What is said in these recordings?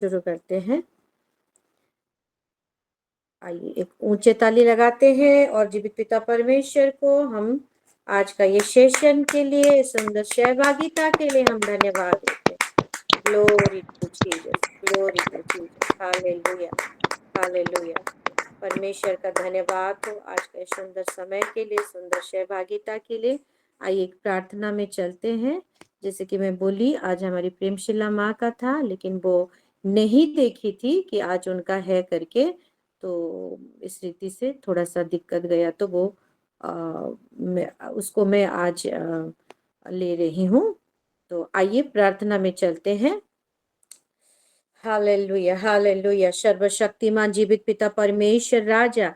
शुरू करते हैं। आइए एक ऊंचे ताली लगाते हैं और जीवित पिता परमेश्वर को हम आज का ये सेशन के लिए, सुंदर सहभागिता के लिए हम धन्यवाद देते हैं। Glory to Jesus, glory to Jesus, hallelujah, hallelujah. परमेश्वर का धन्यवाद हो आज के सुंदर समय के लिए, सुंदर सहभागिता के लिए। आइए एक प्रार्थना में चलते हैं। जैसे कि मैं बोली, आज हमारी प्रेमशिला माँ का था, लेकिन वो नहीं देखी थी कि आज उनका है करके, तो इस रीति से थोड़ा सा दिक्कत गया, तो वो उसको मैं आज ले रही हूँ। तो आइए प्रार्थना में चलते हैं। Hallelujah, hallelujah. सर्वशक्तिमान जीवित पिता परमेश्वर राजा,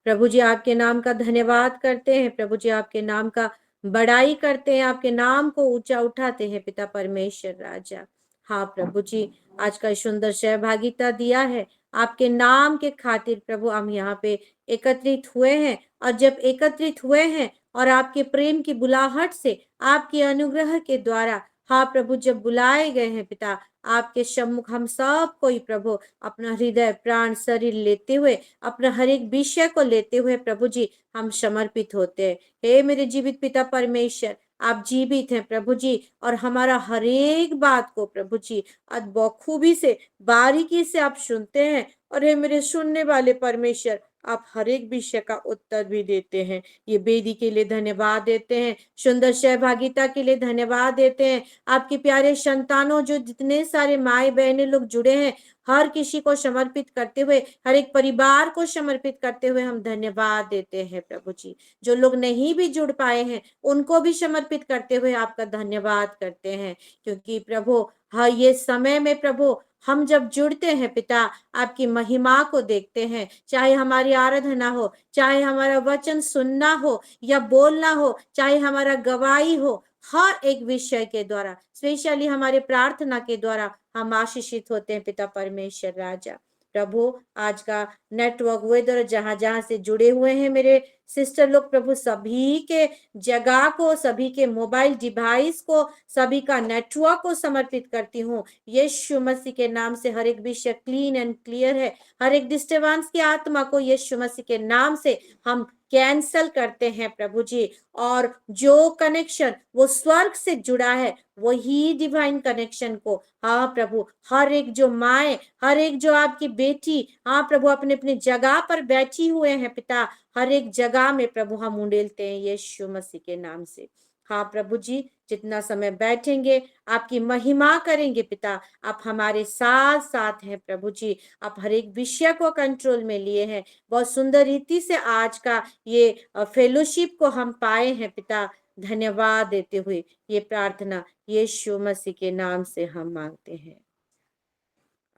प्रभु जी आपके नाम का धन्यवाद करते हैं। प्रभु जी आपके नाम का बड़ाई करते हैं, आपके नाम को ऊंचा उठाते हैं पिता परमेश्वर राजा। हाँ प्रभु जी, आज का सुंदर सहभागिता दिया है आपके नाम के खातिर। प्रभु हम यहाँ पे एकत्रित हुए हैं, और जब एकत्रित हुए हैं और आपके प्रेम की बुलाहट से, आपके अनुग्रह के द्वारा, हाँ प्रभु जब बुलाए गए हैं पिता आपके सम्मुख, हम सब कोई प्रभु अपना हृदय प्राण शरीर लेते हुए, अपना हर एक विषय को लेते हुए प्रभु जी हम समर्पित होते हैं। हे मेरे जीवित पिता परमेश्वर, आप जीवित हैं प्रभु जी, और हमारा हर एक बात को प्रभु जी बखूबी से, बारीकी से आप सुनते हैं। और हे मेरे सुनने वाले परमेश्वर, आप हर एक विषय का उत्तर भी देते हैं। ये बेदी के लिए धन्यवाद देते हैं, सुंदर सहभागिता के लिए धन्यवाद देते हैं। आपके प्यारे संतानों, जो जितने सारे माए बहने लोग जुड़े हैं, हर किसी को समर्पित करते हुए, हर एक परिवार को समर्पित करते हुए हम धन्यवाद देते हैं प्रभु जी। जो लोग नहीं भी जुड़ पाए हैं उनको भी समर्पित करते हुए आपका धन्यवाद करते हैं, क्योंकि प्रभु हाँ ये समय में प्रभु हम जब जुड़ते हैं पिता, आपकी महिमा को देखते हैं। चाहे हमारी आराधना हो, चाहे हमारा वचन सुनना हो या बोलना हो, चाहे हमारा गवाही हो, हर एक विषय के द्वारा, स्पेशली हमारे प्रार्थना के द्वारा हम आशीषित होते हैं पिता परमेश्वर राजा। प्रभु आज का नेटवर्क वेदर जहां जहां से जुड़े हुए हैं मेरे सिस्टर लोग, प्रभु सभी के जगह को, सभी के मोबाइल डिवाइस को, सभी का नेटवर्क को समर्पित करती हूँ यीशु मसीह के नाम से। हर एक विषय क्लीन एंड क्लियर है, हर एक डिस्टर्बेंस की आत्मा को यीशु मसीह के नाम से हम कैंसल करते हैं प्रभु जी। और जो कनेक्शन वो स्वर्ग से जुड़ा है, वही डिवाइन कनेक्शन को, हाँ प्रभु, हर एक जो माए, हर एक जो आपकी बेटी, हाँ प्रभु अपने अपने जगह पर बैठी हुए हैं पिता, हर एक जगह में प्रभु हम उंडेलते हैं यीशु मसीह के नाम से। हाँ प्रभु जी, जितना समय बैठेंगे आपकी महिमा करेंगे पिता, आप हमारे साथ साथ हैं प्रभु जी। आप हर एक विषय को कंट्रोल में लिए हैं। बहुत सुंदर रीति से आज का ये फेलोशिप को हम पाए हैं पिता। धन्यवाद देते हुए ये प्रार्थना यीशु मसीह के नाम से हम मांगते हैं,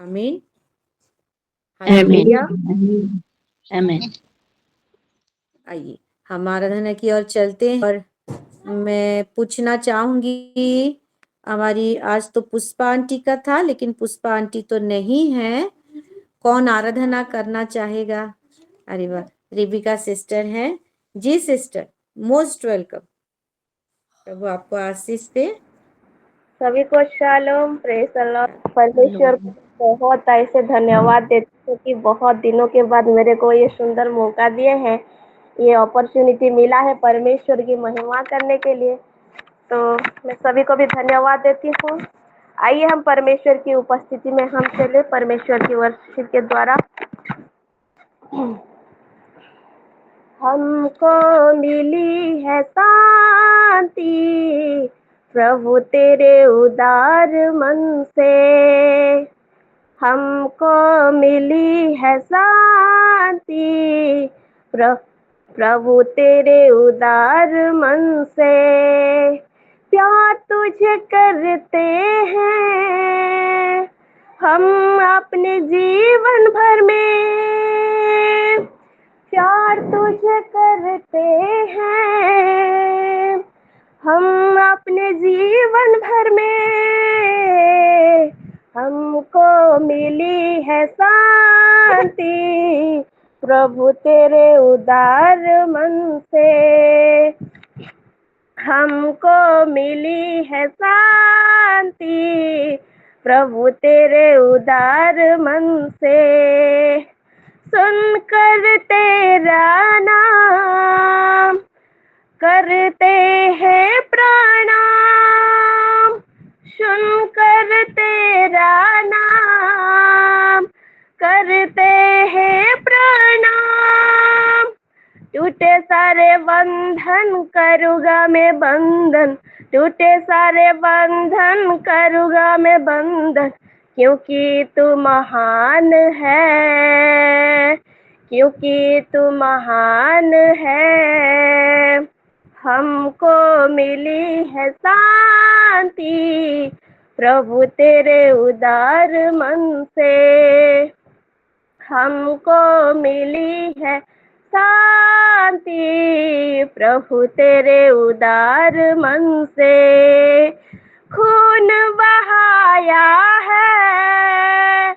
आमीन। हालेलुया। आमीन। आइए हम आराधना की ओर चलते हैं, और मैं पूछना चाहूंगी, हमारी आज तो पुष्पा आंटी का था, लेकिन पुष्पा आंटी तो नहीं है, कौन आराधना करना चाहेगा? अरे वाह, रिबिका सिस्टर हैं जी। सिस्टर मोस्ट वेलकम, प्रभु आपको आशीष दे। सभी को शालोम, प्रेज द लॉर्ड। परमेश्वर को बहुत ऐसे धन्यवाद देते हैं कि बहुत दिनों के बाद मेरे को ये सुंदर मौका दिए हैं, ये अपॉर्चुनिटी मिला है परमेश्वर की महिमा करने के लिए। तो मैं सभी को भी धन्यवाद देती हूँ। आइए हम परमेश्वर की उपस्थिति में हम चले परमेश्वर की वर्शिप के द्वारा। हमको मिली है शांति प्रभु तेरे उदार मन से, हमको मिली है शांति प्रभु तेरे उदार मन से। प्यार तुझे करते हैं हम अपने जीवन भर में, प्यार तुझे करते हैं हम अपने जीवन भर में। हमको मिली है शांति प्रभु तेरे उदार मन से, हमको मिली है शांति प्रभु तेरे उदार मन से सुनकर तेरा नाम करते हैं प्रणाम, सुनकर तेरा नाम करते हैं प्रणाम। टूटे सारे बंधन करूँगा मैं बंधन, टूटे सारे बंधन करूँगा मैं बंधन, क्योंकि तू महान है, क्योंकि तू महान है। हमको मिली है शांति प्रभु तेरे उदार मन से, हमको मिली है शांति प्रभु तेरे उदार मन से। खून बहाया है,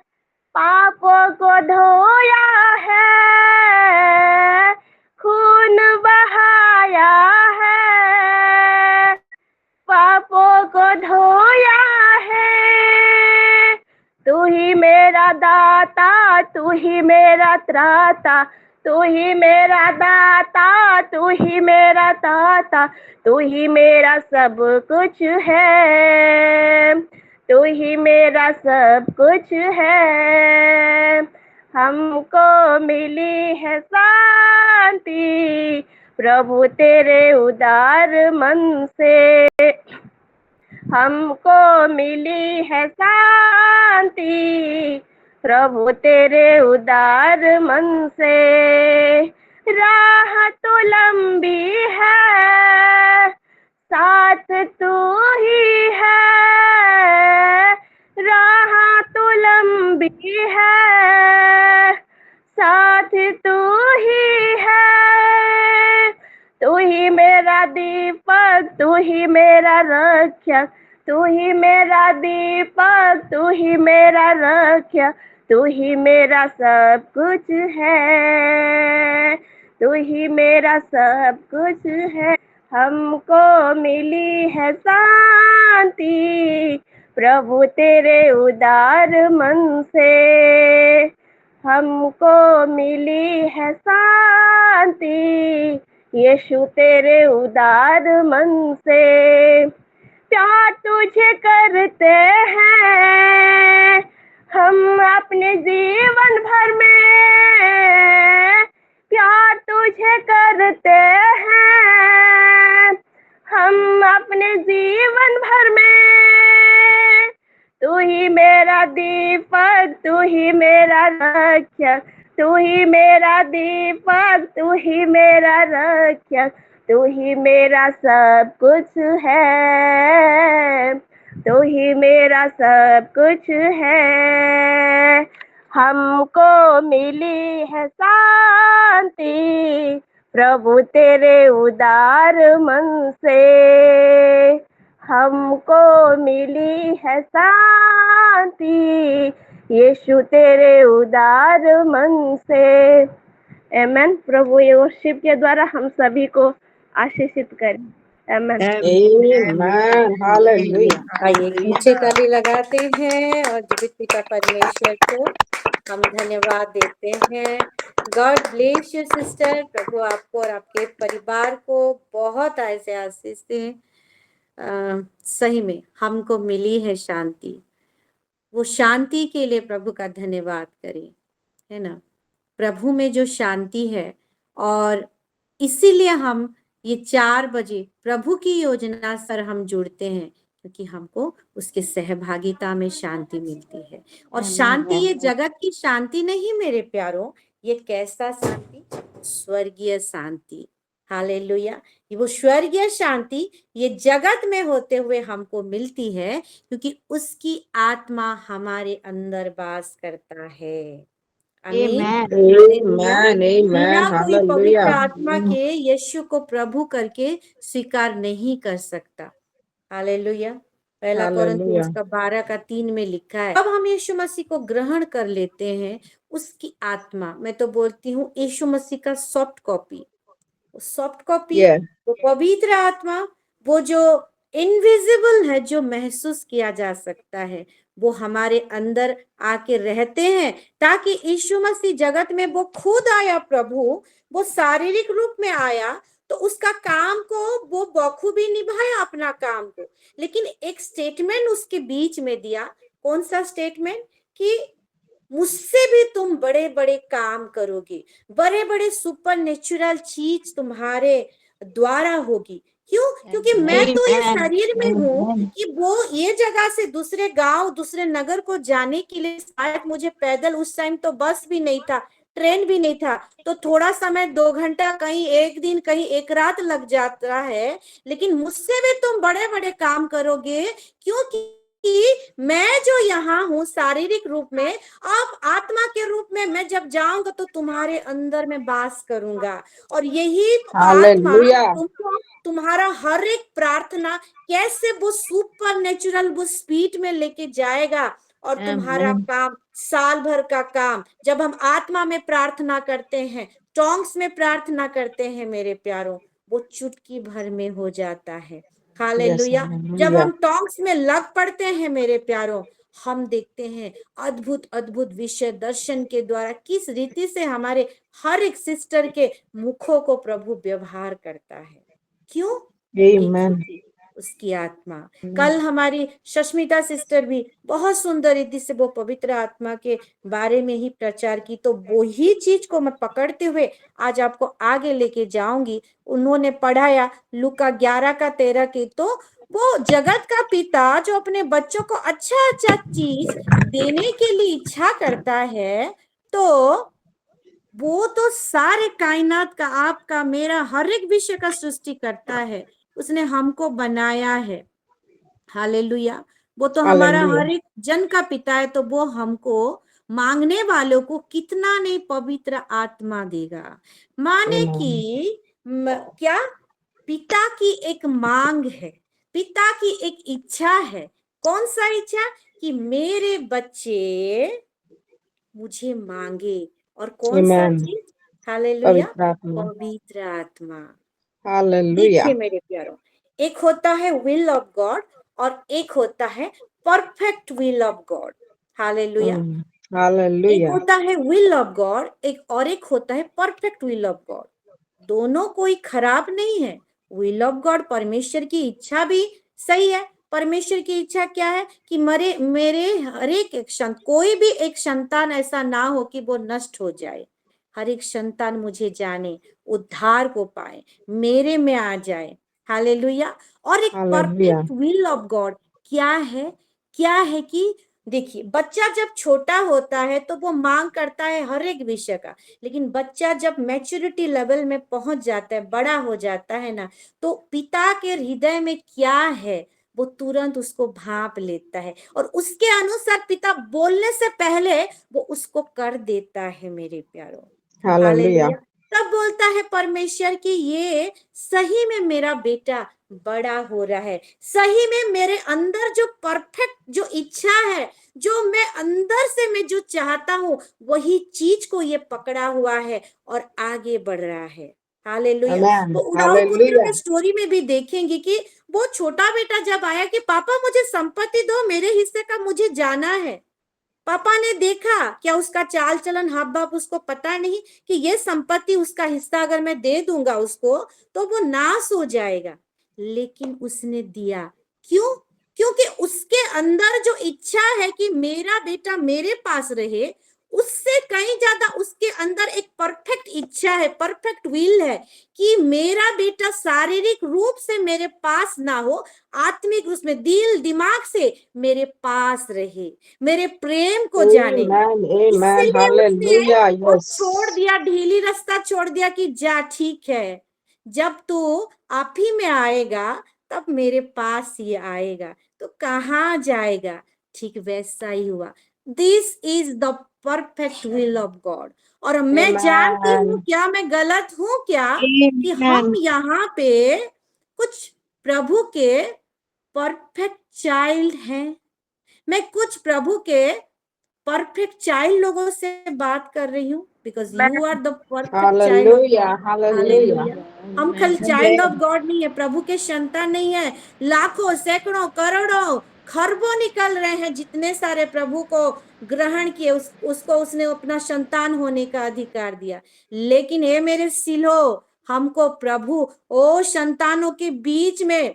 पापों को धोया है, खून बहाया है, पापों को धोया है। तू ही मेरा दाता, तू ही मेरा त्राता, तू ही मेरा दाता, तू ही मेरा दाता, तू ही मेरा सब कुछ है, तू ही मेरा सब कुछ है। हमको मिली है शांति प्रभु तेरे उदार मन से, हमको मिली है शांति प्रभु तेरे उदार मन से। राह तो लंबी है, साथ तू ही है, राह तो लंबी है, साथ तू ही है। तू ही मेरा दीपक, तू ही मेरा रक्षक, तू ही मेरा दीपक, तू ही मेरा रक्षक, तू ही मेरा सब कुछ है, तू ही मेरा सब कुछ है। हमको मिली है शांति प्रभु तेरे उदार मन से, हमको मिली है शांति यीशु तेरे उदार मन से। प्यार तुझे करते हैं हम अपने जीवन भर में, प्यार तुझे करते हैं हम अपने जीवन भर में। तू ही मेरा दीपक, तू ही मेरा रक्षक, तू ही मेरा दीपक, तू ही मेरा रक्षक, तू ही मेरा सब कुछ है, तू ही मेरा सब कुछ है। हमको मिली है शांति प्रभु तेरे उदार मन से, हमको मिली है शांति यीशु तेरे उदार मन से। आमेन। प्रभु ये वर्शिप के द्वारा हम सभी को आशीषित करें। आमेन। Amen. Hallelujah. आइए नीचे ताली लगाते हैं और जीवित पिता परमेश्वर को हम धन्यवाद देते हैं। God bless you sister. प्रभु आपको और आपके परिवार को बहुत ऐसे आशीष दें। सही में हमको मिली है शांति, वो शांति के लिए प्रभु का धन्यवाद करें, है ना। प्रभु में जो शांति है, और इसीलिए हम ये 4 बजे प्रभु की योजना पर हम जुड़ते हैं, क्योंकि हमको उसके सहभागिता में शांति मिलती है। और शांति ये जगत की शांति नहीं मेरे प्यारों, ये कैसा शांति? स्वर्गीय शांति। हालेलुया। वो स्वर्गीय शांति ये जगत में होते हुए हमको मिलती है, क्योंकि उसकी आत्मा हमारे अंदर वास करता है। आमीन। Amen. बिना Amen. कोई पवित्र Hallelujah. आत्मा के यीशु को प्रभु करके स्वीकार नहीं कर सकता। हालेलुया। पहला कोरिन्थियंस का 12:3 में लिखा है, अब हम यीशु मसीह को ग्रहण कर लेते हैं, उसकी आत्मा, मैं तो बोलती हूँ यीशु मसीह का सॉफ्ट कॉपी, Yeah. वो पवित्र आत्मा, वो जो इनविजिबल है, जो महसूस किया जा सकता है, वो हमारे अंदर आके रहते हैं, ताकि यीशु मसीह जगत में वो खुद आया प्रभु, वो शारीरिक रूप में आया, तो उसका काम को वो बखूबी निभाया अपना काम को, लेकिन एक स्टेटमेंट उसके बीच में दिया। कौन सा स्टेटमेंट? कि मुझसे भी तुम बड़े बड़े काम करोगे, बड़े बड़े सुपर नेचुरल चीज तुम्हारे द्वारा होगी। क्यों? क्योंकि मैं तो ये Amen. शरीर में हूँ Amen. कि वो ये जगह से दूसरे गांव, दूसरे नगर को जाने के लिए शायद मुझे पैदल, उस टाइम तो बस भी नहीं था, ट्रेन भी नहीं था, तो थोड़ा समय 2 घंटा, कहीं एक दिन, कहीं एक रात लग जाता है, लेकिन मुझसे भी तुम बड़े बड़े काम करोगे, क्योंकि मैं जो यहाँ हूँ शारीरिक रूप में, अब आत्मा के रूप में मैं जब जाऊंगा तो तुम्हारे अंदर में वास करूंगा, और यही आत्मा Hallelujah. तुमको तुम्हारा हर एक प्रार्थना कैसे वो सुपर नेचुरल वो स्पीड में लेके जाएगा, और तुम्हारा Amen. काम, साल भर का काम, जब हम आत्मा में प्रार्थना करते हैं, टोंग्स में प्रार्थना करते हैं मेरे प्यारों, वो चुटकी भर में हो जाता है। Yes, hallelujah. जब hallelujah. हम टोंग्स में लग पड़ते हैं मेरे प्यारों, हम देखते हैं अद्भुत अद्भुत विषय दर्शन के द्वारा किस रीति से हमारे हर एक सिस्टर के मुखों को प्रभु व्यवहार करता है। क्यों? एक Amen. ही थी उसकी आत्मा। कल हमारी शश्मिता सिस्टर भी बहुत सुंदर रीति से वो पवित्र आत्मा के बारे में ही प्रचार की, तो वो ही चीज को मैं पकड़ते हुए आज आपको आगे लेके जाऊंगी। उन्होंने पढ़ाया लूका 11:13 की, तो वो जगत का पिता जो अपने बच्चों को अच्छा अच्छा चीज देने के लिए इच्छा करता है, तो वो तो सारे कायनात का, आपका मेरा हर एक विषय का सृष्टि करता है, उसने हमको बनाया है। हालेलुया। वो तो हमारा Hallelujah. हर एक जन का पिता है, तो वो हमको मांगने वालों को कितना नहीं पवित्र आत्मा देगा। माने Amen. कि क्या पिता की एक मांग है, पिता की एक इच्छा है। कौन सा इच्छा? कि मेरे बच्चे मुझे मांगे, और कौन सा Amen. चीज? हालेलुया, पवित्र आत्मा. पवित्र आत्मा। Hallelujah. देखिए मेरे प्यारों, एक होता है विल ऑफ गॉड, और एक होता है perfect will of God. Hallelujah. एक Hallelujah. होता है विल ऑफ गॉड, एक होता है परफेक्ट विल ऑफ गॉड। दोनों कोई खराब नहीं है। विल ऑफ गॉड, परमेश्वर की इच्छा भी सही है। परमेश्वर की इच्छा क्या है? कि मेरे हर एक कोई भी एक संतान ऐसा ना हो कि वो नष्ट हो जाए। हर एक संतान मुझे जाने, उद्धार को पाए, मेरे में आ जाए। हालेलुया। और एक Hallelujah. Perfect will of God क्या है? क्या है कि देखिए, बच्चा जब छोटा होता है तो वो मांग करता है हर एक विषय का, लेकिन बच्चा जब मैच्योरिटी लेवल में पहुंच जाता है, बड़ा हो जाता है ना, तो पिता के हृदय में क्या है वो तुरंत उसको भांप लेता है, और उसके अनुसार पिता बोलने से पहले वो उसको कर देता है मेरे प्यारों। Hallelujah. हालेलुया। तब बोलता है परमेश्वर कि ये सही में मेरा बेटा बड़ा हो रहा है, सही में मेरे अंदर जो परफेक्ट जो इच्छा है, जो मैं अंदर से मैं जो चाहता हूँ, वही चीज को ये पकड़ा हुआ है और आगे बढ़ रहा है। हालेलुया। Amen. वो उड़ाऊ पुत्र Hallelujah. में स्टोरी में भी देखेंगे कि वो छोटा बेटा जब आया कि पापा मुझे संपत्ति दो, मेरे हिस्से का मुझे जाना है। पापा ने देखा क्या उसका चाल चलन हाव भाव उसको पता नहीं कि ये संपत्ति उसका हिस्सा अगर मैं दे दूंगा उसको तो वो नाश हो जाएगा, लेकिन उसने दिया। क्यों? क्योंकि उसके अंदर जो इच्छा है कि मेरा बेटा मेरे पास रहे, उससे कहीं ज्यादा उसके अंदर एक परफेक्ट इच्छा है, परफेक्ट विल है कि मेरा बेटा शारीरिक रूप से मेरे पास ना हो, आत्मिक रूप में दिल दिमाग से मेरे पास रहे, मेरे प्रेम को जाने। Amen. Amen. इसीलिए उसने Hallelujah. वो छोड़ Yes. दिया, ढीली रास्ता छोड़ दिया कि जा ठीक है, जब तू आप ही में आएगा तब मेरे पास ही आएगा, तो कहाँ जाएगा? ठीक वैसा ही हुआ। This is the perfect will of God. और मैं जानती हूँ Amen. क्या, मैं गलत हूँ क्या कि हम Amen. यहाँ पे कुछ प्रभु के परफेक्ट चाइल्ड हैं। मैं कुछ प्रभु के परफेक्ट चाइल्ड लोगों से बात कर रही हूँ, because you are the perfect child of Hallelujah. God. Hallelujah. Hallelujah. हम खाली चाइल्ड ऑफ Amen. गॉड नहीं है, प्रभु के संतान नहीं है, लाखों सैकड़ों करोड़ों खरबों निकल रहे हैं, जितने सारे प्रभु को ग्रहण किए उसको उसने अपना संतान होने का अधिकार दिया। लेकिन हे मेरे सिलो, हमको प्रभु ओ संतानों के बीच में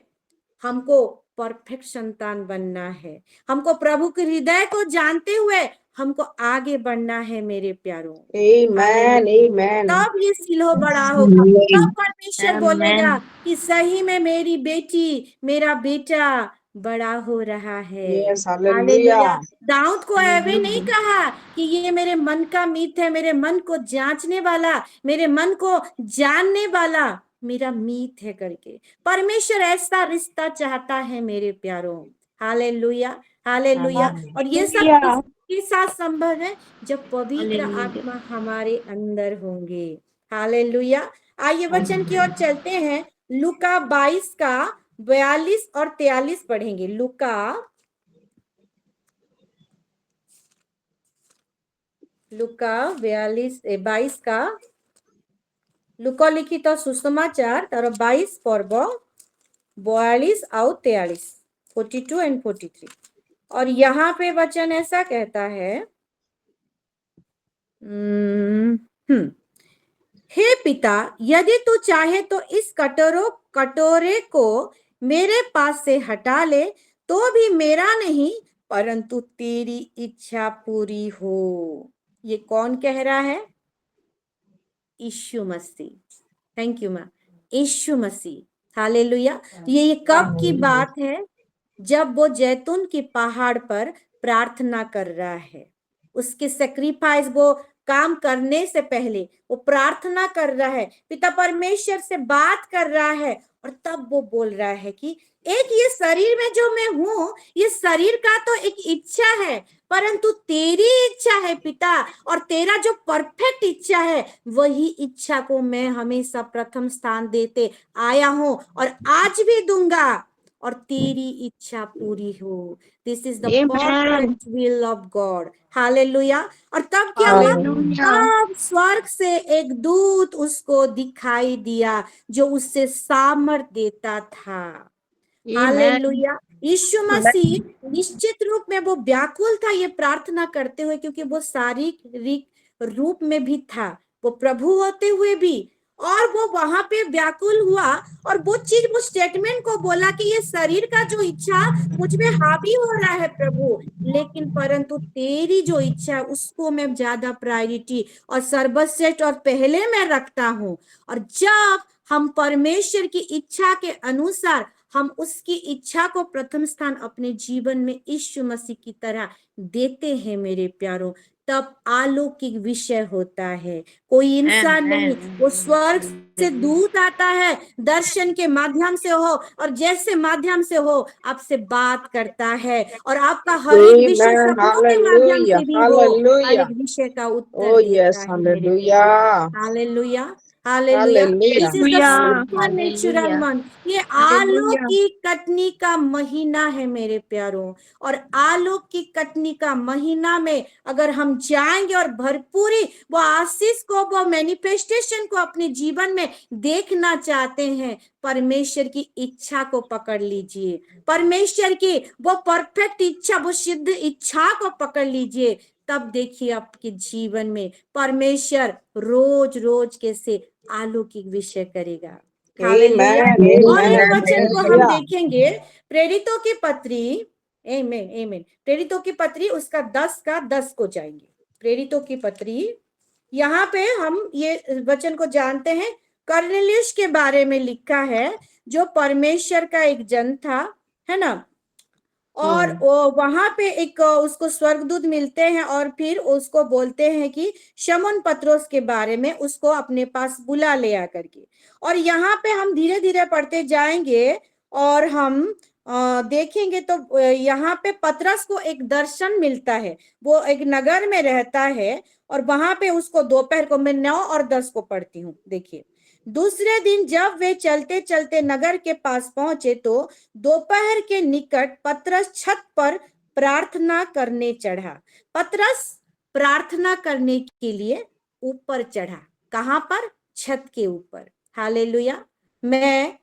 हमको परफेक्ट संतान बनना है। हमको प्रभु के हृदय को जानते हुए हमको आगे बढ़ना है मेरे प्यारों। Amen. हालेलुया। Amen. तब ये सिलो बड़ा होगा, तब परमेश्वर बोलेगा कि सही में मेरी बेटी मेरा बेटा बड़ा हो रहा है। Yes. हालेलुया। Hallelujah. दाऊद को ऐवे नहीं कहा कि ये मेरे मन का मीत है, मेरे मन को जांचने वाला, मेरे मन को जानने वाला मेरा मीत है करके। परमेश्वर ऐसा रिश्ता चाहता है मेरे प्यारों। Hallelujah, hallelujah. Amen. और ये सब किसके साथ संभव है? जब पवित्र आत्मा हमारे अंदर होंगे। हालेलुया। आइए वचन की ओर चलते हैं। लूका 22 का 42 और 43 पढ़ेंगे। लूका 22 का लूका लिखित सुसमाचार तार 22 पर्व 42 और 43, 42 एंड 43। और यहाँ पे वचन ऐसा कहता है, हे पिता, यदि तू चाहे तो इस कटोरे को मेरे पास से हटा ले, तो भी मेरा नहीं परंतु तेरी इच्छा पूरी हो। ये कौन कह रहा है? यीशु मसीह। Thank you ma'am. यीशु मसीह। हालेलुया। ये कब की बात है? जब वो जैतून की पहाड़ पर प्रार्थना कर रहा है। उसके सेक्रीफाइस, वो काम करने से पहले वो प्रार्थना कर रहा है, पिता परमेश्वर से बात कर रहा है। और तब वो बोल रहा है कि एक ये शरीर में जो मैं हूं, ये शरीर का तो एक इच्छा है, परंतु तेरी इच्छा है पिता, और तेरा जो परफेक्ट इच्छा है वही इच्छा को मैं हमेशा प्रथम स्थान देते आया हूं और आज भी दूंगा, और तेरी इच्छा पूरी हो। This is the perfect will of God. Hallelujah. और तब क्या हुआ? तब स्वर्ग से एक दूत उसको दिखाई दिया जो उससे सामर्थ देता था। हालेलुया। यीशु मसीह निश्चित रूप में वो व्याकुल था ये प्रार्थना करते हुए, क्योंकि वो शारीरिक रूप में भी था, वो प्रभु होते हुए भी, और वो वहां पे व्याकुल हुआ और वो चीज, वो स्टेटमेंट को बोला कि ये शरीर का जो इच्छा मुझ में हावी हो रहा है प्रभु, लेकिन परंतु तेरी जो इच्छा है उसको मैं ज्यादा प्रायोरिटी और सर्वश्रेष्ठ और पहले मैं रखता हूं। और जब हम परमेश्वर की इच्छा के अनुसार हम उसकी इच्छा को प्रथम स्थान अपने जीवन में यीशु मसीह की तरह देते हैं मेरे प्यारों, तब अलौकिक विषय होता है। कोई इंसान नहीं, वो स्वर्ग से दूत आता है, दर्शन के माध्यम से हो और जैसे माध्यम से हो आपसे बात करता है, और आपका हर एक विषय Amen. सपनों के माध्यम Hallelujah. से भी हो, हर Hallelujah. एक विषय का उत्तर Oh, देता yes. है मेरे प्यारे। Hallelujah. Hallelujah, hallelujah. Hallelujah. This is the super natural मन। ये आलू की कटनी का महीना है मेरे प्यारों, और आलू की कटनी का महीना में अगर हम जाएंगे और भरपूरी वो आशीष को, वो मैनिफेस्टेशन को अपने जीवन में देखना चाहते हैं, परमेश्वर की इच्छा को पकड़ लीजिए, परमेश्वर की वो परफेक्ट इच्छा, वो सिद्ध इच्छा को पकड़ लीजिए। तब देखिए आपके जीवन में परमेश्वर रोज रोज कैसे अलौकिक विषय करेगा। हालेलुया। Amen. और Amen. एक वचन को हम Hallelujah. देखेंगे, प्रेरितों की पत्री, आमीन आमीन, प्रेरितों की पत्री उसका 10 का 10 को जाएंगे। प्रेरितों की पत्री, यहाँ पे हम ये वचन को जानते हैं, कर्नेलियुस के बारे में लिखा है, जो परमेश्वर का एक जन था, है ना। और वहां पे एक उसको स्वर्गदूत मिलते हैं और फिर उसको बोलते हैं कि शमौन पत्रोस के बारे में उसको अपने पास बुला ले आकर के। और यहाँ पे हम धीरे धीरे पढ़ते जाएंगे और हम देखेंगे तो यहाँ पे पतरस को एक दर्शन मिलता है। वो एक नगर में रहता है और वहां पे उसको दोपहर को, मैं 9 और 10 को पढ़ती हूँ, देखिए। दूसरे दिन जब वे चलते चलते नगर के पास पहुंचे तो दोपहर के निकट पतरस छत पर प्रार्थना करने चढ़ा। पतरस प्रार्थना करने के लिए ऊपर चढ़ा। कहां पर? छत के ऊपर। हालेलुया। मैं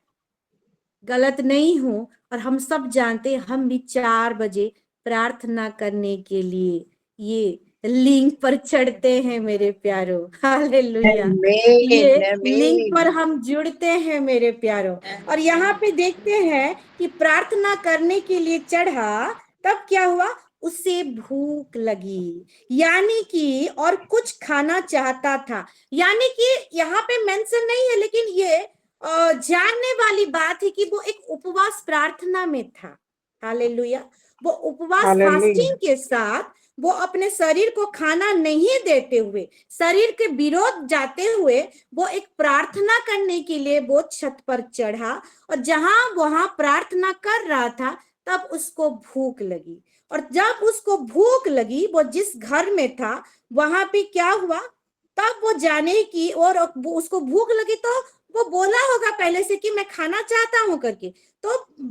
गलत नहीं हूं, और हम सब जानते हैं हम भी 4 बजे प्रार्थना करने के लिए ये लिंक पर चढ़ते हैं मेरे प्यारों। हालेलुया। ये Amen. लिंक पर Amen. हम जुड़ते हैं मेरे प्यारों। और यहाँ पे देखते हैं कि प्रार्थना करने के लिए चढ़ा, तब क्या हुआ, उसे भूख लगी, यानी कि और कुछ खाना चाहता था। यानी कि यहाँ पे मेंशन नहीं है, लेकिन ये जानने वाली बात है कि वो एक उपवास प्रार्थना में था। हालेलुया। वो उपवास हालेलुया। फास्टिंग के साथ वो अपने शरीर को खाना नहीं देते हुए, शरीर के विरोध जाते हुए, वो एक प्रार्थना करने के लिए वो छत पर चढ़ा। और जहां वहां प्रार्थना कर रहा था, तब उसको भूख लगी। और जब उसको भूख लगी, वो जिस घर में था वहां पे क्या हुआ, तब वो जाने की, और उसको भूख लगी तो वो बोला होगा पहले से कि मैं खाना चाहता हूं करके। तो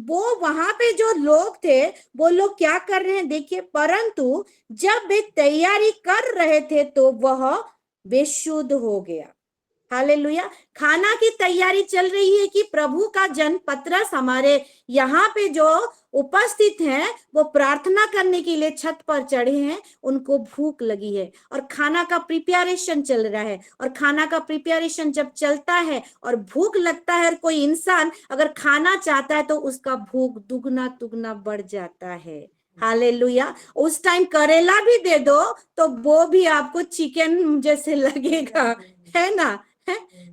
वो वहां पे जो लोग थे, वो लोग क्या कर रहे हैं देखिए, परंतु जब वे तैयारी कर रहे थे तो वह बेशुद्ध हो गया। हालेलुया। खाना की तैयारी चल रही है कि प्रभु का जन पतरस हमारे यहाँ पे जो उपस्थित हैं, वो प्रार्थना करने के लिए छत पर चढ़े हैं, उनको भूख लगी है और खाना का प्रिपरेशन चल रहा है। और खाना का प्रिपरेशन जब चलता है और भूख लगता है, और कोई इंसान अगर खाना चाहता है तो उसका भूख दुगना दुगना बढ़ जाता है। हालेलुया। उस टाइम करेला भी दे दो तो वो भी आपको चिकन जैसे लगेगा, है ना।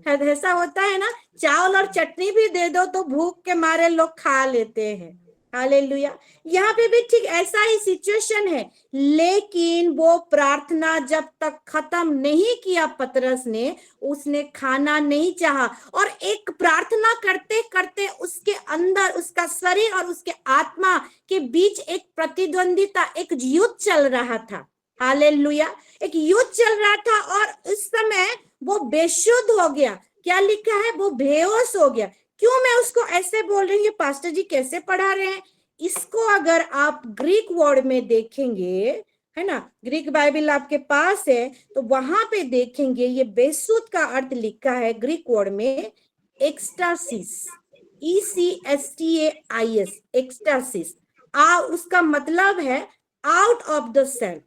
ऐसा होता है ना, चावल और चटनी भी दे दो तो भूख के मारे लोग खा लेते हैं। हालेलुया। यहाँ पे भी ठीक ऐसा ही सिचुएशन है, लेकिन वो प्रार्थना जब तक खत्म नहीं किया पतरस ने, उसने खाना नहीं चाहा। और एक प्रार्थना करते करते उसके अंदर, उसका शरीर और उसके आत्मा के बीच एक प्रतिद्वंदिता, एक युद्ध चल रहा था। हालेलुया। एक युद्ध चल रहा था, और उस समय वो बेशुद्ध हो गया। क्या लिखा है, वो बेहोश हो गया। क्यों मैं उसको ऐसे बोल रही हूँ, पास्टर जी कैसे पढ़ा रहे हैं इसको? अगर आप ग्रीक वर्ड में देखेंगे, है ना, ग्रीक बाइबल आपके पास है, तो वहां पे देखेंगे ये बेशुद्ध का अर्थ लिखा है ग्रीक वर्ड में एक्सटासिस, ECSTAIS, एक्सटासिस। उसका मतलब है आउट ऑफ द सेल्फ,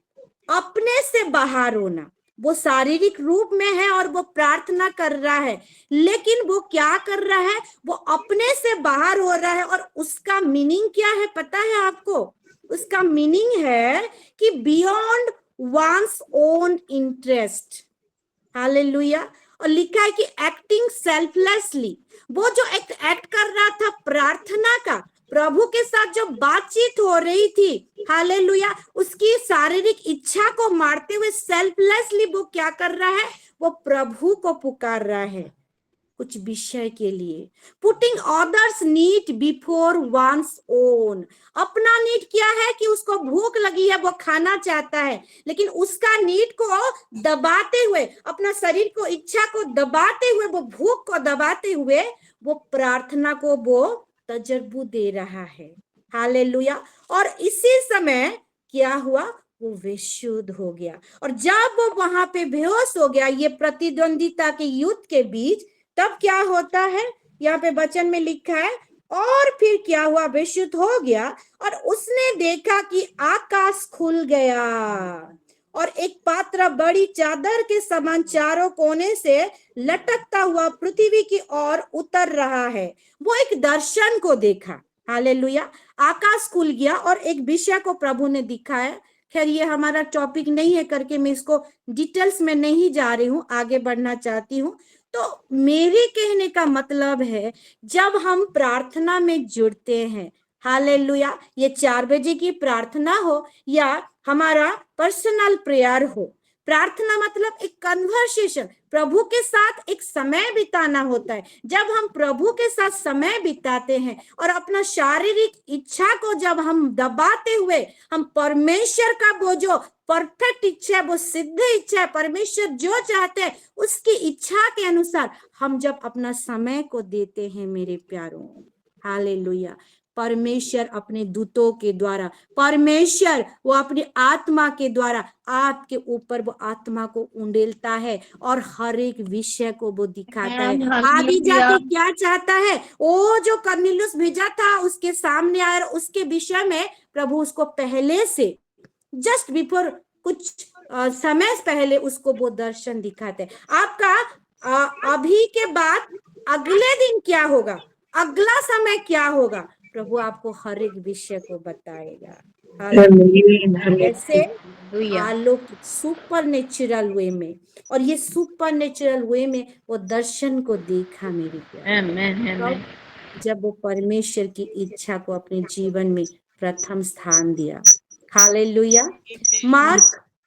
अपने से बाहर होना। वो शारीरिक रूप में है और वो प्रार्थना कर रहा है, लेकिन वो क्या कर रहा है, वो अपने से बाहर हो रहा है। और उसका मीनिंग क्या है पता है आपको? उसका मीनिंग है कि beyond one's own interest. Hallelujah. और लिखा है कि एक्टिंग सेल्फलेसली, वो जो एक्ट कर रहा था प्रार्थना का, प्रभु के साथ जो बातचीत हो रही थी, हालेलुया, उसकी शारीरिक इच्छा को मारते हुए सेल्फलेसली वो क्या कर रहा है, वो प्रभु को पुकार रहा है कुछ विषय के लिए। Putting others need before one's own. अपना नीड क्या है कि उसको भूख लगी है, वो खाना चाहता है, लेकिन उसका नीड को दबाते हुए, अपना शरीर को, इच्छा को दबाते हुए, वो भूख को दबाते हुए, वो प्रार्थना को वो तजर्बू दे रहा है। हालेलुया। और इसी समय क्या हुआ, वो बेशुद्ध हो गया। और जब वो वहां पे बेहोश हो गया, ये प्रतिद्वंदिता के युद्ध के बीच, तब क्या होता है, यहाँ पे वचन में लिखा है, और फिर क्या हुआ, बेशुद्ध हो गया और उसने देखा कि आकाश खुल गया और एक पात्र बड़ी चादर के समान चारों कोने से लटकता हुआ पृथ्वी की ओर उतर रहा है। वो एक दर्शन को देखा। हालेलुया। आकाश खुल गया और एक विषय को प्रभु ने दिखाया। खैर ये हमारा टॉपिक नहीं है करके मैं इसको डिटेल्स में नहीं जा रही हूँ, आगे बढ़ना चाहती हूँ। तो मेरे कहने का मतलब है, जब हम प्रार्थना में जुड़ते हैं, हालेलुया, ये 4 बजे की प्रार्थना हो या हमारा पर्सनल प्रेयर हो, प्रार्थना मतलब एक कन्वर्सेशन, प्रभु के साथ एक समय बिताना होता है। जब हम प्रभु के साथ समय बिताते हैं और अपना शारीरिक इच्छा को जब हम दबाते हुए, हम परमेश्वर का वो जो परफेक्ट इच्छा है, वो सिद्ध इच्छा है, परमेश्वर जो चाहते हैं उसकी इच्छा के अनुसार हम जब अपना समय को देते हैं मेरे प्यारों, हालेलुया, परमेश्वर अपने दूतों के द्वारा, परमेश्वर वो अपनी आत्मा के द्वारा आपके ऊपर वो आत्मा को उंडेलता है और हर एक विषय को वो दिखाता है। आगे जाके क्या चाहता है, वो जो कर्नेलियुस भेजा था उसके सामने आया, उसके विषय में प्रभु उसको पहले से जस्ट बिफोर कुछ समय पहले उसको वो दर्शन दिखाते हैं। आपका अभी के बाद अगले दिन क्या होगा, अगला समय क्या होगा, प्रभु आपको हर एक विषय को बताएगा। ऐसे अलौकिक सुपर नेचुरल वे में, और ये सुपर नेचुरल वे में वो दर्शन को देखा मेरे प्यारे, जब वो परमेश्वर की इच्छा को अपने जीवन में प्रथम स्थान दिया। हालेलुया।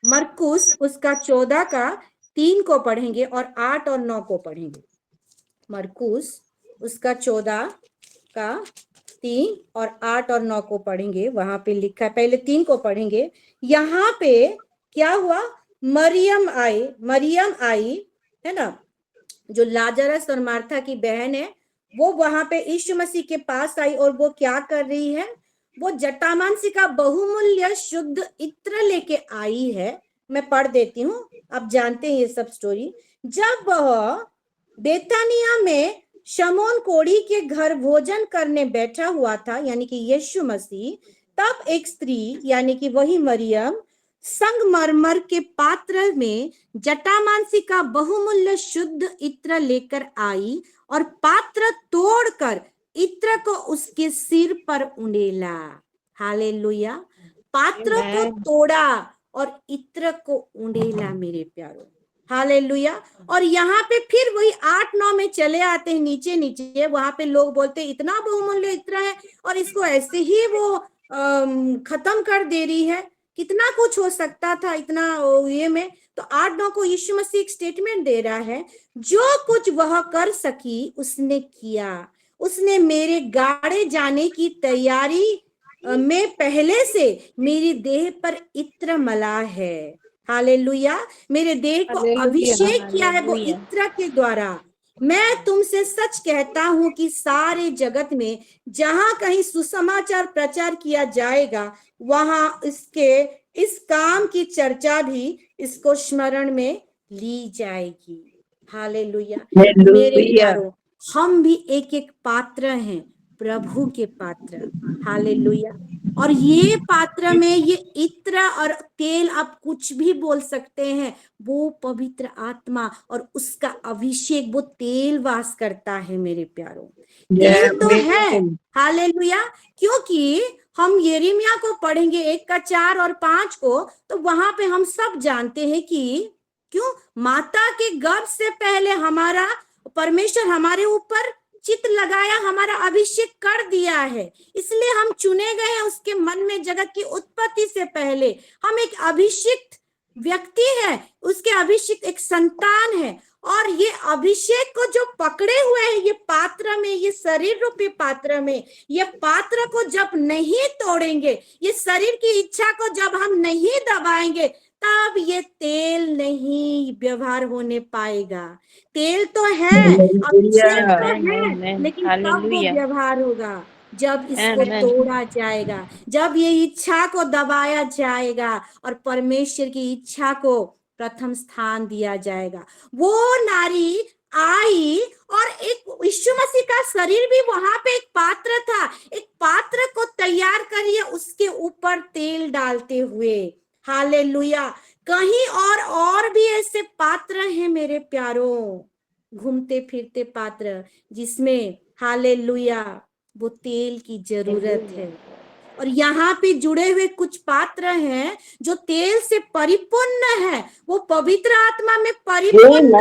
मरकुस उसका 14 का 3 को पढ़ेंगे और 8 और 9 को पढ़ेंगे। मरकुस उसका 14 का 3 और 8 और 9 को पढ़ेंगे। वहां पे लिखा है, पहले 3 को पढ़ेंगे। यहाँ पे क्या हुआ, मरियम आई है ना, जो लाजरस और मार्था की बहन है, वो वहां पे यीशु मसीह के पास आई और वो क्या कर रही है, वो जटामांसी का बहुमूल्य शुद्ध इत्र लेके आई है। मैं पढ़ देती हूँ, आप जानते हैं ये सब स्टोरी। जब वह बेतानिया में शमोन कोढ़ी के घर भोजन करने बैठा हुआ था, यानी कि यीशु मसीह, तब एक स्त्री यानी कि वही मरियम संगमरमर के पात्र में जटामांसी का बहुमूल्य शुद्ध इत्र लेकर आई और पात्र तोड़कर इत्र को उसके सिर पर उंडेला। हालेलुया। पात्र को तोड़ा और इत्र को उंडेला मेरे प्यारो। हालेलुया। और यहाँ पे फिर वही 8-9 में चले आते हैं, नीचे नीचे वहां पे लोग बोलते इतना बहुमूल्य इत्र है और इसको ऐसे ही वो खत्म कर दे रही है, कितना कुछ हो सकता था इतना ये में। तो 8-9 को यीशु मसीह एक स्टेटमेंट दे रहा है, जो कुछ वह कर सकी उसने किया। उसने मेरे गाड़े जाने की तैयारी में पहले से मेरी देह पर इत्र मला है। हालेलुया। मेरे देह को अभिषेक किया है वो इत्र के द्वारा। मैं तुमसे सच कहता हूं कि सारे जगत में जहां कहीं सुसमाचार प्रचार किया जाएगा, वहां इसके इस काम की चर्चा भी इसको स्मरण में ली जाएगी। हालेलुया। मेरे प्यारो, हम भी एक एक पात्र हैं, प्रभु के पात्र। हालेलुया। और ये पात्र में ये इत्र और तेल, आप कुछ भी बोल सकते हैं, वो पवित्र आत्मा और उसका अभिषेक, वो तेल वास करता है मेरे प्यारो। तेल तो है। हालेलुया। क्योंकि हम यिर्मयाह को पढ़ेंगे 1 का 4 और 5 को, तो वहां पे हम सब जानते हैं कि क्यों माता के गर्भ से पहले हमारा परमेश्वर हमारे ऊपर चित्त लगाया, हमारा अभिषेक कर दिया है, इसलिए हम चुने गए हैं उसके मन में। जगत की उत्पत्ति से पहले हम एक अभिषिक्त व्यक्ति है, उसके अभिषिक्त एक संतान है। और ये अभिषेक को जो पकड़े हुए हैं ये पात्र में, ये शरीर रूपी पात्र में, ये पात्र को जब नहीं तोड़ेंगे, ये शरीर की इच्छा को जब हम नहीं दबाएंगे, तब ये तेल नहीं व्यवहार होने पाएगा। तेल तो है, अभिषेक तो है, लेकिन कब वो व्यवहार होगा, जब इसको तोड़ा जाएगा, जब ये इच्छा को दबाया जाएगा और परमेश्वर की इच्छा को प्रथम स्थान दिया जाएगा। वो नारी आई और एक यीशु मसीह का शरीर भी वहां पे एक पात्र था, एक पात्र को तैयार करिए उसके ऊपर तेल डालते हुए। हालेलुया। कहीं और भी ऐसे पात्र हैं मेरे प्यारों, घूमते फिरते पात्र, जिसमें हालेलुया वो तेल की जरूरत है। और यहाँ पे जुड़े हुए कुछ पात्र हैं जो तेल से परिपूर्ण है, वो पवित्र आत्मा में परिपूर्ण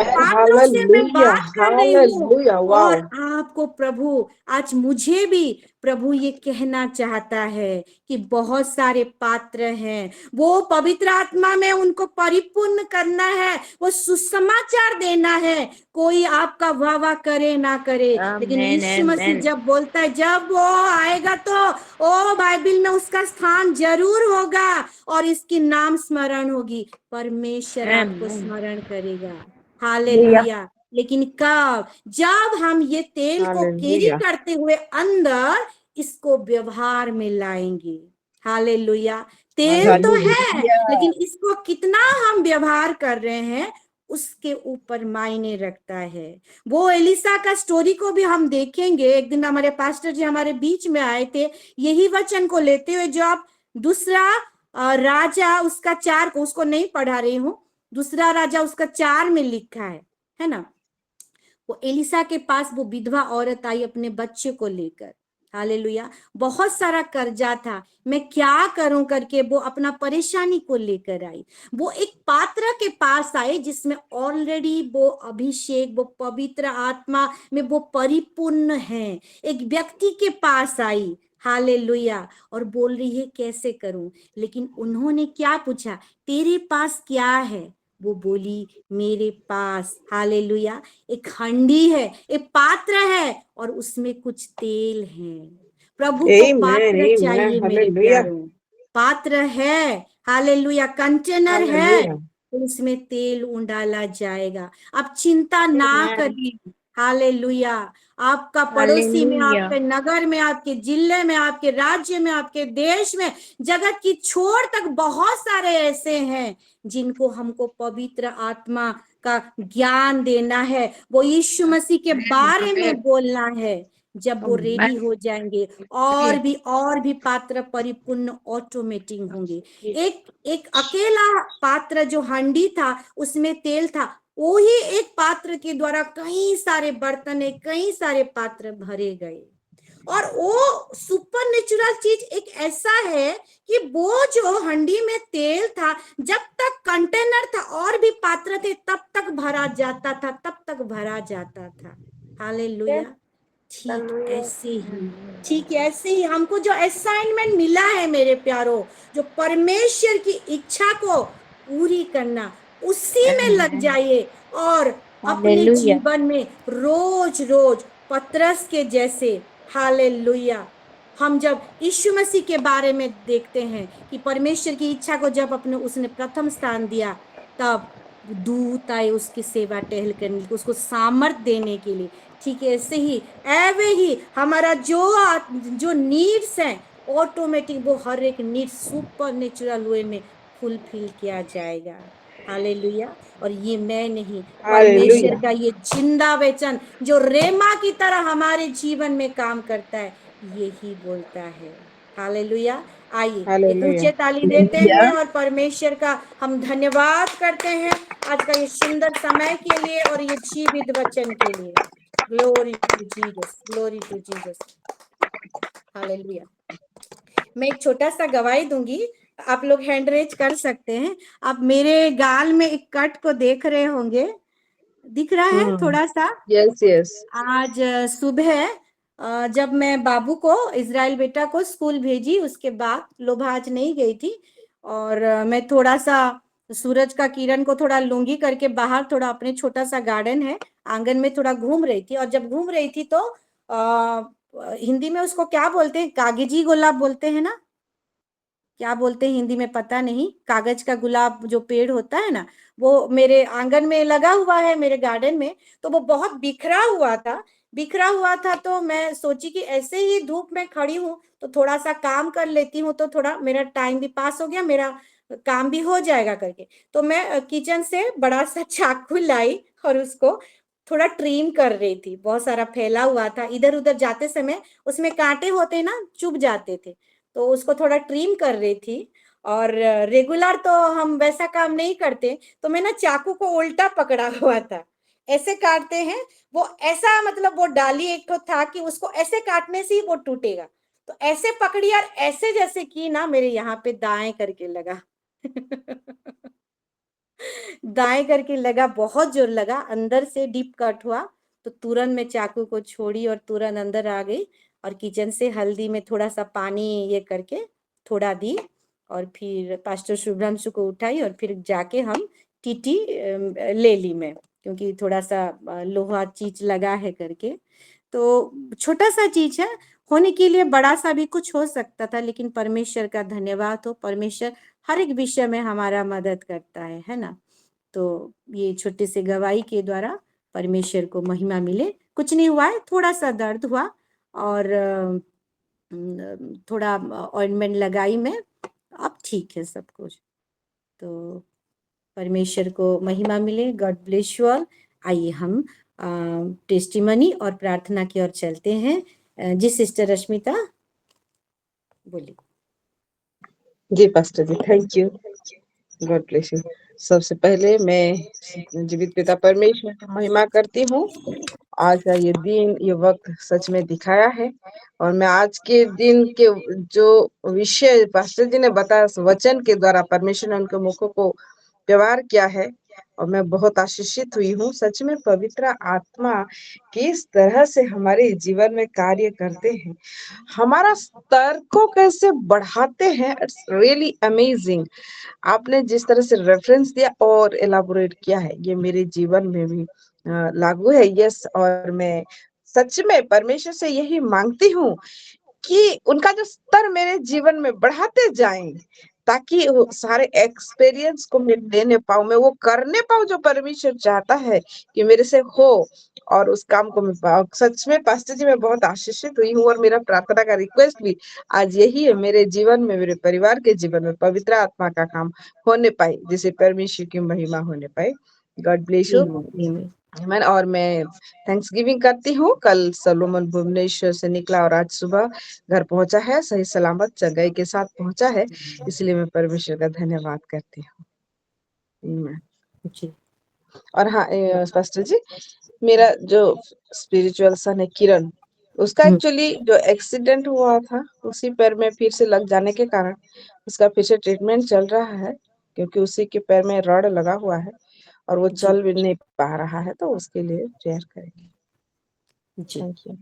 पात्रों से मैं बात कर रही हूँ। और आपको प्रभु, आज मुझे भी प्रभु ये कहना चाहता है कि बहुत सारे पात्र हैं, वो पवित्र आत्मा में उनको परिपूर्ण करना है, वो सुसमाचार देना है। कोई आपका वाह वाह करे ना करे, लेकिन यीशु मसीह जब बोलता है, जब वो आएगा तो ओ बाइबल में उसका स्थान जरूर होगा और इसकी नाम स्मरण होगी, परमेश्वर आपको स्मरण करेगा। हालेलुया। लेकिन कब? जब हम ये तेल को कैरी करते हुए अंदर इसको व्यवहार में लाएंगे। हालेलुया। तेल तो है, लेकिन इसको कितना हम व्यवहार कर रहे हैं उसके ऊपर मायने रखता है। वो एलिसा का स्टोरी को भी हम देखेंगे। एक दिन हमारे पास्टर जी हमारे बीच में आए थे यही वचन को लेते हुए, जो आप दूसरा राजा उसका 4 को, उसको नहीं पढ़ा रही हूँ, दूसरा राजा उसका 4 में लिखा है ना। वो एलिसा के पास वो विधवा औरत आई अपने बच्चे को लेकर। हालेलुया। बहुत सारा कर्जा था, मैं क्या करूं करके वो अपना परेशानी को लेकर आई। वो एक पात्र के पास आए जिसमें ऑलरेडी वो अभिषेक, वो पवित्र आत्मा में वो परिपूर्ण है। एक व्यक्ति के पास आई, हालेलुया, और बोल रही है कैसे करूं। लेकिन उन्होंने क्या पूछा, तेरे पास क्या है? वो बोली मेरे पास, हालेलुया, एक हंडी है, एक पात्र है और उसमें कुछ तेल है। प्रभु को Amen. पात्र Amen. चाहिए मेरे Hallelujah. प्यारों, पात्र है, हालेलुया, कंटेनर है, Hallelujah. तो उसमें तेल डाला जाएगा। आप चिंता ना Amen. करिए, हालेलुया। आपका पड़ोसी में, Hallelujah. आपके नगर में, आपके जिले में, आपके राज्य में, आपके देश में, जगत की छोर तक बहुत सारे ऐसे हैं जिनको हमको पवित्र आत्मा का ज्ञान देना है। वो यीशु मसीह के बारे में बोलना है। जब वो रेडी हो जाएंगे और भी पात्र परिपूर्ण ऑटोमेटिक होंगे। एक एक अकेला पात्र जो हंडी था उसमें तेल था, वो ही एक पात्र के द्वारा कई सारे बर्तन, कई सारे पात्र भरे गए। और वो सुपर नेचुरल चीज एक ऐसा है कि वो जो हंडी में तेल था, जब तक कंटेनर था और भी पात्र थे तब तक भरा जाता था, तब तक भरा जाता था। हालेलुया। ठीक Hallelujah. ऐसे ही, ठीक ऐसे ही हमको जो असाइनमेंट मिला है मेरे प्यारों, जो परमेश्वर की इच्छा को पूरी करना, उसी में लग जाइए और अपने Hallelujah. जीवन में रोज रोज पतरस के जैसे, हालेलुया, हम जब यीशु मसीह के बारे में देखते हैं कि परमेश्वर की इच्छा को जब अपने उसने प्रथम स्थान दिया, तब दूत आए उसकी सेवा टहल करने के, उसको सामर्थ देने के लिए। ठीक है, ऐसे ही एवे ही हमारा जो नीड्स हैं ऑटोमेटिक, वो हर एक नीड सुपर नेचुरल वे में फुलफिल किया जाएगा। हालेलुया। और ये मैं नहीं, परमेश्वर Hallelujah. का ये जिंदा वचन जो रेमा की तरह हमारे जीवन में काम करता है, यही बोलता है। हालेलुया। आइए एक Hallelujah. ऊंचे ताली देते हैं और परमेश्वर का हम धन्यवाद करते हैं आज का ये सुंदर समय के लिए और ये जीवित वचन के लिए। Glory to Jesus, glory to Jesus, hallelujah. मैं एक छोटा सा गवाही दूंगी, आप लोग हैंड रेज कर सकते हैं। आप मेरे गाल में एक कट को देख रहे होंगे, दिख रहा है थोड़ा सा। Yes, yes. आज सुबह जब मैं बाबू को, इजराइल बेटा को स्कूल भेजी, उसके बाद लोभा आज नहीं गई थी, और मैं थोड़ा सा सूरज का किरण को थोड़ा लूंगी करके बाहर, थोड़ा अपने छोटा सा गार्डन है आंगन में, थोड़ा घूम रही थी। और जब घूम रही थी तो हिंदी में उसको क्या बोलते हैं, कागजी गुलाब बोलते हैं ना, क्या बोलते हैं हिंदी में पता नहीं, कागज का गुलाब जो पेड़ होता है ना, वो मेरे आंगन में लगा हुआ है, मेरे गार्डन में। तो वो बहुत बिखरा हुआ था, बिखरा हुआ था। तो मैं सोची कि ऐसे ही धूप में खड़ी हूँ तो थोड़ा सा काम कर लेती हूँ, तो थोड़ा मेरा टाइम भी पास हो गया, मेरा काम भी हो जाएगा करके। तो मैं किचन से बड़ा सा चाकू लाई और उसको थोड़ा ट्रिम कर रही थी। बहुत सारा फैला हुआ था, इधर उधर जाते समय उसमें कांटे होते ना, चुभ जाते थे, तो उसको थोड़ा ट्रिम कर रही थी। और रेगुलर तो हम वैसा काम नहीं करते, तो मैं ना चाकू को उल्टा पकड़ा हुआ था, ऐसे काटते हैं वो, ऐसा मतलब वो डाली एक तो था कि उसको ऐसे काटने से ही वो टूटेगा, तो ऐसे पकड़ी और ऐसे जैसे की ना, मेरे यहाँ पे दाएं करके लगा दाएं करके लगा, बहुत जोर लगा, अंदर से डीप कट हुआ। तो तुरंत मैं चाकू को छोड़ी और तुरंत अंदर आ गई और किचन से हल्दी में थोड़ा सा पानी ये करके थोड़ा दी, और फिर पास्टर शुभ्रांशु को उठाई और फिर जाके हम टीटी ले ली मैं, क्योंकि थोड़ा सा लोहा चीज लगा है करके। तो छोटा सा चीज है, होने के लिए बड़ा सा भी कुछ हो सकता था, लेकिन परमेश्वर का धन्यवाद हो, परमेश्वर हर एक विषय में हमारा मदद करता है ना। तो ये छोटे से गवाही के द्वारा परमेश्वर को महिमा मिले। कुछ नहीं हुआ है, थोड़ा सा दर्द हुआ, और थोड़ा ऑइंटमेंट लगाई मैं, अब ठीक है सब कुछ। तो परमेश्वर को महिमा मिले। God bless you all. आइए हम टेस्टिमनी और प्रार्थना की ओर चलते हैं। जी सिस्टर रश्मिता बोलिए। जी pastor ji, thank you, God bless you. सबसे पहले मैं जीवित पिता परमेश्वर की महिमा करती हूँ। आज का ये दिन, ये वक्त सच में दिखाया है, और मैं आज के दिन के जो विषय पास्टर जी ने बताया, वचन के द्वारा परमेश्वर ने उनके मुखों को व्यवहार किया है, और मैं बहुत आशीषित हुई हूँ। सच में पवित्र आत्मा किस तरह से हमारे जीवन में कार्य करते हैं, हमारा स्तर को कैसे बढ़ाते हैं, इट्स रियली अमेजिंग। आपने जिस तरह से रेफरेंस दिया और एलाबोरेट किया है, ये मेरे जीवन में भी लागू है। यस, और मैं सच में परमेश्वर से यही मांगती हूँ कि उनका जो स्तर मेरे जीवन में बढ़ाते जाएं, ताकि वो सारे एक्सपीरियंस को मैं लेने पाऊं, मैं वो करने पाऊं जो परमेश्वर चाहता है कि मेरे से हो, और उस काम को मैं पाऊं। सच में पास्टर जी मैं बहुत आशीषित हुई हूँ, और मेरा प्रार्थना का रिक्वेस्ट भी आज यही है, मेरे जीवन में, मेरे परिवार के जीवन में पवित्र आत्मा का काम होने पाए, जिसे परमेश्वर की महिमा होने पाए। God bless you. आमीन। और मैं थैंक्स गिविंग करती हूँ। कल सलोमन भुवनेश्वर से निकला और आज सुबह घर पहुंचा है, सही सलामत जगह के साथ पहुंचा है, इसलिए मैं परमेश्वर का धन्यवाद करती हूँ। आमीन। जी और हाँ पास्टर जी, मेरा जो स्पिरिचुअल सन है किरण, उसका एक्चुअली जो एक्सीडेंट हुआ था, उसी पैर में फिर से लग जाने के कारण उसका फिर से ट्रीटमेंट चल रहा है, क्योंकि उसी के पैर में रॉड लगा हुआ है और वो जी चल भी नहीं पा रहा है, तो उसके लिए प्रेयर करेंगे। जी थैंक यू।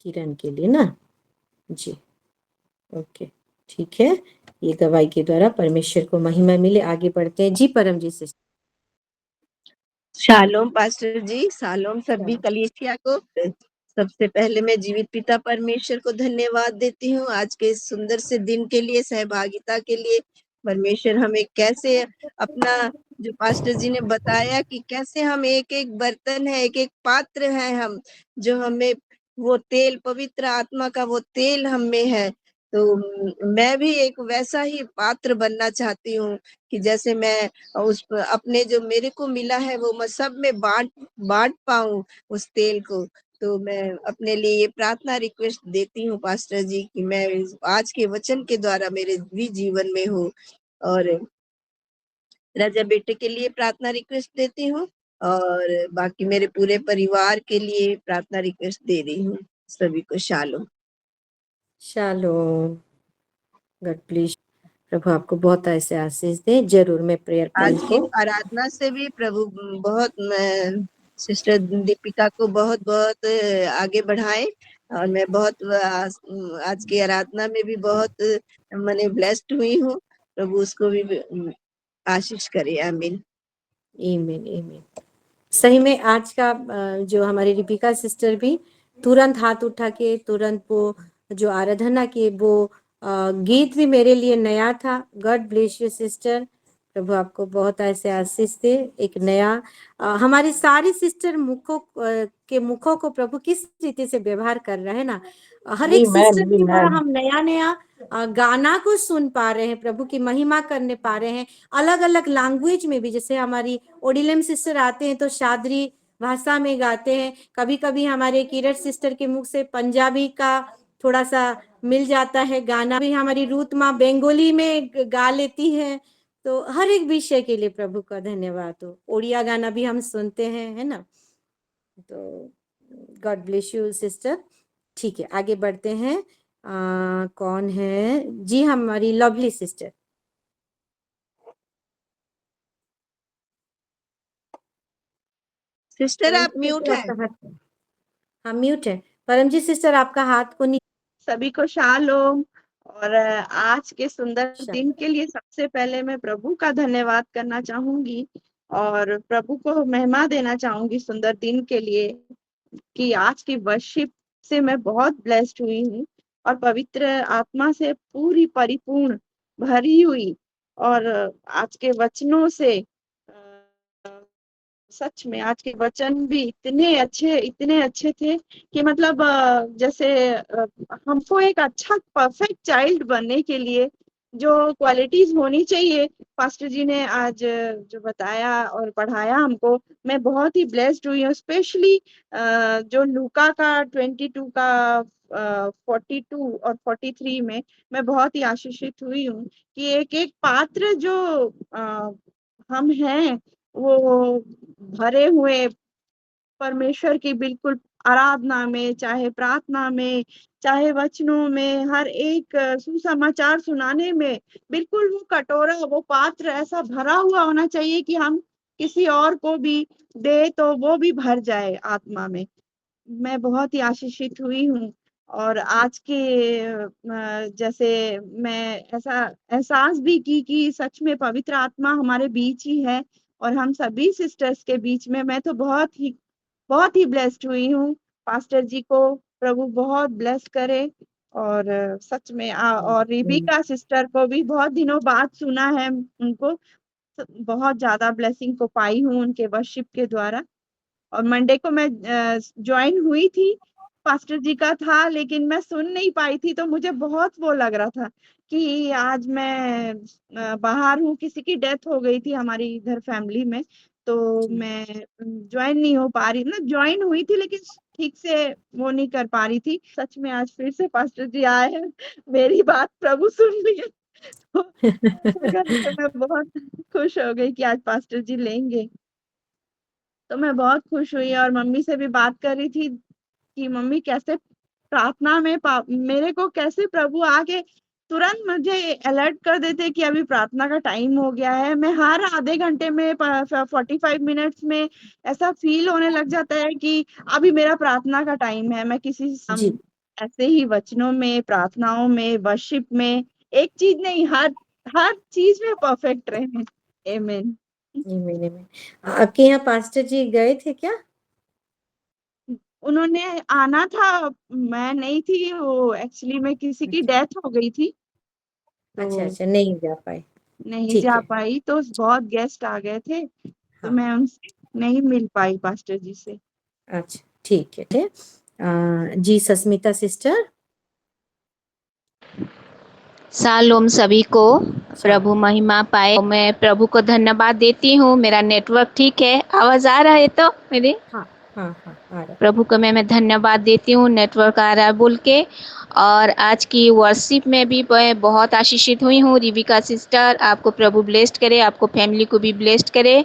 किरण के लिए ना। जी ओके ठीक है। ये गवाही के द्वारा परमेश्वर को महिमा मिले। आगे बढ़ते हैं। जी परम जी सिस्टर। शालोम पास्टर जी, शालोम सभी कलीसिया को। सबसे पहले मैं जीवित पिता परमेश्वर को धन्यवाद देती हूँ आज के इस सुंदर से दिन के लिए, सहभागिता के लिए। परमेश्वर हमें कैसे अपना, जो पास्टर जी ने बताया कि कैसे हम एक एक बर्तन है, एक एक पात्र है हम, जो हमें वो तेल, पवित्र आत्मा का वो तेल हम में है। तो मैं भी एक वैसा ही पात्र बनना चाहती हूँ कि जैसे मैं उस अपने जो मेरे को मिला है वो मैं सब में बांट पाऊं उस तेल को। तो मैं अपने लिए ये प्रार्थना रिक्वेस्ट देती हूँ पास्टर जी कि मैं आज के वचन के द्वारा मेरे भी जीवन में हो। और राजा बेटे के लिए प्रार्थना रिक्वेस्ट देती हूँ, और बाकी मेरे पूरे परिवार के लिए प्रार्थना रिक्वेस्ट दे रही हूँ। सभी को शालोम। शालोम। God bless. प्रभु आपको बहुत ऐसे आशीष दे। जरूर मैं प्रेयर आज पॉइंट की को आराधना से भी प्रभु बहुत सिस्टर दीपिका को बहुत बहुत आगे बढ़ाए, और मैं बहुत आज की आराधना में भी बहुत मैंने ब्लेस्ड हुई हूँ। प्रभु उसको भी आशीष करे। आमीन। आमीन आमीन। सही में आज का जो हमारी रिपिका सिस्टर भी तुरंत हाथ उठा के तुरंत वो जो आराधना की वो गीत भी मेरे लिए नया था। God bless you sister. प्रभु आपको बहुत ऐसे आशीष दे। एक नया हमारी सारी सिस्टर के मुखों को प्रभु किस रीति से व्यवहार कर रहे हैं ना। हर एक सिस्टर के द्वारा हम नया नया गाना को सुन पा रहे हैं, प्रभु की महिमा करने पा रहे हैं, अलग अलग लैंग्वेज में भी। जैसे हमारी ओडिलम सिस्टर आते हैं तो शादरी भाषा में गाते हैं, कभी कभी हमारे किरट सिस्टर के मुख से पंजाबी का थोड़ा सा मिल जाता है गाना भी, हमारी रूत माँ बंगाली में गा लेती है। तो हर एक विषय के लिए प्रभु का धन्यवाद हो। ओडिया गाना भी हम सुनते हैं, है ना। तो गॉड ब्लेस यू सिस्टर। ठीक है आगे बढ़ते हैं। कौन है जी? हमारी लवली सिस्टर। सिस्टर आप म्यूट है। हाँ म्यूट है। परमजीत सिस्टर आपका हाथ को नहीं। सभी को शालोम। और आज के सुंदर दिन के लिए सबसे पहले मैं प्रभु का धन्यवाद करना चाहूंगी, और प्रभु को महिमा देना चाहूंगी सुंदर दिन के लिए, कि आज की वर्शिप से मैं बहुत ब्लेस्ड हुई हूँ, और पवित्र आत्मा से पूरी परिपूर्ण भरी हुई, और आज के वचनों से सच में आज के वचन भी इतने अच्छे थे कि मतलब जैसे हमको एक अच्छा परफेक्ट चाइल्ड बनने के लिए जो क्वालिटीज होनी चाहिए, पास्टर जी ने आज जो बताया और पढ़ाया हमको, मैं बहुत ही ब्लेस्ड हुई हूँ। स्पेशली जो लूका का 22 का 42 और 43 में मैं बहुत ही आशीषित हुई हूँ कि एक एक पात्र जो हम हैं वो भरे हुए परमेश्वर की बिल्कुल आराधना में, चाहे प्रार्थना में, चाहे वचनों में, हर एक सुसमाचार सुनाने में बिल्कुल वो कटोरा, वो पात्र ऐसा भरा हुआ होना चाहिए कि हम किसी और को भी दे तो वो भी भर जाए आत्मा में। मैं बहुत ही आशीषित हुई हूँ। और आज के जैसे मैं ऐसा एहसास भी की कि सच में पवित्र आत्मा हमारे बीच ही है और हम सभी सिस्टर्स के बीच में। मैं तो बहुत ही ब्लेस्ड हुई हूँ। पास्टर जी को प्रभु बहुत ब्लेस करे। और सच में और रिबिका सिस्टर को भी बहुत दिनों बाद सुना है उनको, बहुत ज्यादा ब्लेसिंग को पाई हूँ उनके वर्शिप के द्वारा। और मंडे को मैं ज्वाइन हुई थी, पास्टर जी का था लेकिन मैं सुन नहीं पाई थी, तो मुझे बहुत वो लग रहा था कि आज मैं बाहर हूँ, किसी की डेथ हो गई थी हमारी इधर फैमिली में, तो मैं ज्वाइन नहीं हो पा रही, मतलब ज्वाइन हुई थी लेकिन ठीक से वो नहीं कर पा रही थी। सच में आज फिर से पास्टर जी आए हैं, मेरी बात प्रभु सुन लिए। तो मैं बहुत खुश हो गई कि आज पास्टर जी लेंगे, तो मैं बहुत खुश हुई। और मम्मी से भी बात कर रही थी कि मम्मी कैसे प्रार्थना में मेरे को कैसे प्रभु आके तुरंत मुझे अलर्ट कर देते कि अभी प्रार्थना का टाइम हो गया है। मैं हर आधे घंटे में 45 मिनट्स में ऐसा फील होने लग जाता है कि अभी मेरा प्रार्थना का टाइम है। मैं किसी जी ऐसे ही वचनों में, प्रार्थनाओं में, वर्शिप में, एक चीज नहीं, हर चीज में परफेक्ट रहे। आमीन। आमीन, आमीन। आपके यहाँ पास्टर जी गए थे क्या? उन्होंने आना था, मैं नहीं थी, वो एक्चुअली में किसी की डेथ हो गई थी अच्छा तो अच्छा, नहीं जा पाए। नहीं ठीक जा है। पाई। तो बहुत गेस्ट आ गए थे तो हाँ, मैं उनसे नहीं मिल पाई पास्टर जी से। अच्छा ठीक है। जी सस्मिता सिस्टर। शालोम सभी को, प्रभु शालोम। महिमा पाए। मैं प्रभु को धन्यवाद देती हूँ। मेरा नेटवर्क ठीक है, आवाज आ रहा है तो मेरी? हाँ हाँ हाँ, आ रहा है। प्रभु को मैं धन्यवाद देती हूँ, नेटवर्क आ रहा है बोल के। और आज की वर्शिप में भी मैं बहुत आशीषित हुई हूँ। रिविका सिस्टर, आपको प्रभु ब्लेस्ड करे, आपको फैमिली को भी ब्लेस्ड करे।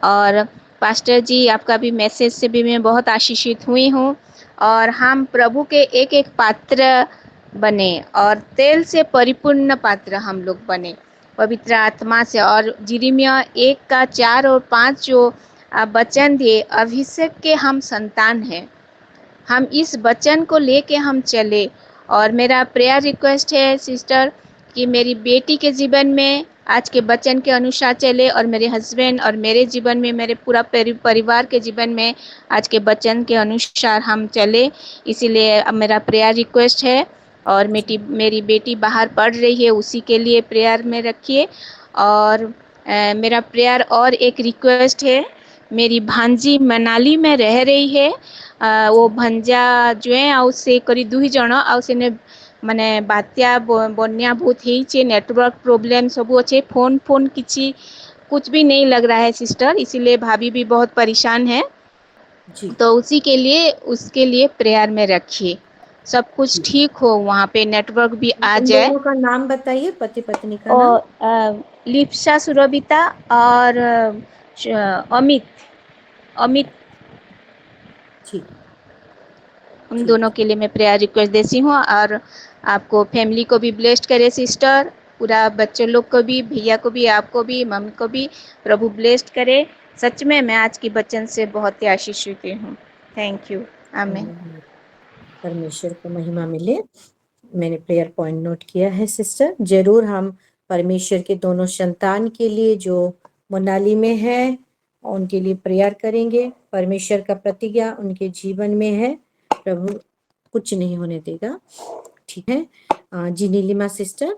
और पास्टर जी, आपका भी मैसेज से भी मैं बहुत आशीषित हुई हूँ। और हम प्रभु के एक एक पात्र बने और तेल से परिपूर्ण पात्र हम लोग बने पवित्र आत्मा से। और यिर्मयाह 1:4 और 5 जो वचन दिए, अभिषेक के हम संतान हैं, हम इस वचन को लेके हम चले। और मेरा प्रेयर रिक्वेस्ट है सिस्टर कि मेरी बेटी के जीवन में आज के वचन के अनुसार चले, और मेरे हस्बैंड और मेरे जीवन में, मेरे पूरा परिवार के जीवन में आज के वचन के अनुसार हम चले। इसीलिए अब मेरा प्रेयर रिक्वेस्ट है। और मेरी बेटी बाहर पढ़ रही है, उसी के लिए प्रेयर में रखिए। और मेरा प्रेयर और एक रिक्वेस्ट है, मेरी भांजी मनाली में रह रही है। वो भंजा जो है ଆଉ ସେ କରି 2 ଜଣ ଆଉ ସେନେ ମାନେ ବାତ୍ୟା ବନ୍ୟା बहुत ହେଇଛେ, नेटवर्क प्रॉब्लम सब अच्छे, फोन किसी कुछ भी नहीं लग रहा है सिस्टर, इसीलिए भाभी भी बहुत परेशान है। जी तो उसके लिए प्रेयर में रखिए, सब कुछ जी। ठीक हो, वहाँ पे नेटवर्क भी आ उन जाए। दोनों का नाम बताइए, पति पत्नी का नाम। और लिप्सा सुरभिता और अमित अमित ठीक उन ठीक दोनों के लिए मैं प्रेयर रिक्वेस्ट देती हूँ। और आपको फैमिली को भी ब्लेस्ड करे सिस्टर, पूरा बच्चों लोग को भी, भैया को भी, आपको भी, मम्मी को भी प्रभु ब्लेस्ड करे। सच में मैं आज की वचन से बहुत ही आशीषित हूँ। Thank you. आमीन। है। परमेश्वर को महिमा मिले। मैंने प्रेयर पॉइंट नोट किया है सिस्टर। जरूर हम परमेश्वर के दोनों संतान के लिए जो मनाली में है उनके लिए प्रेयर करेंगे। परमेश्वर का प्रतिज्ञा उनके जीवन में है, प्रभु कुछ नहीं होने देगा। ठीक है। जी नीलिमा सिस्टर।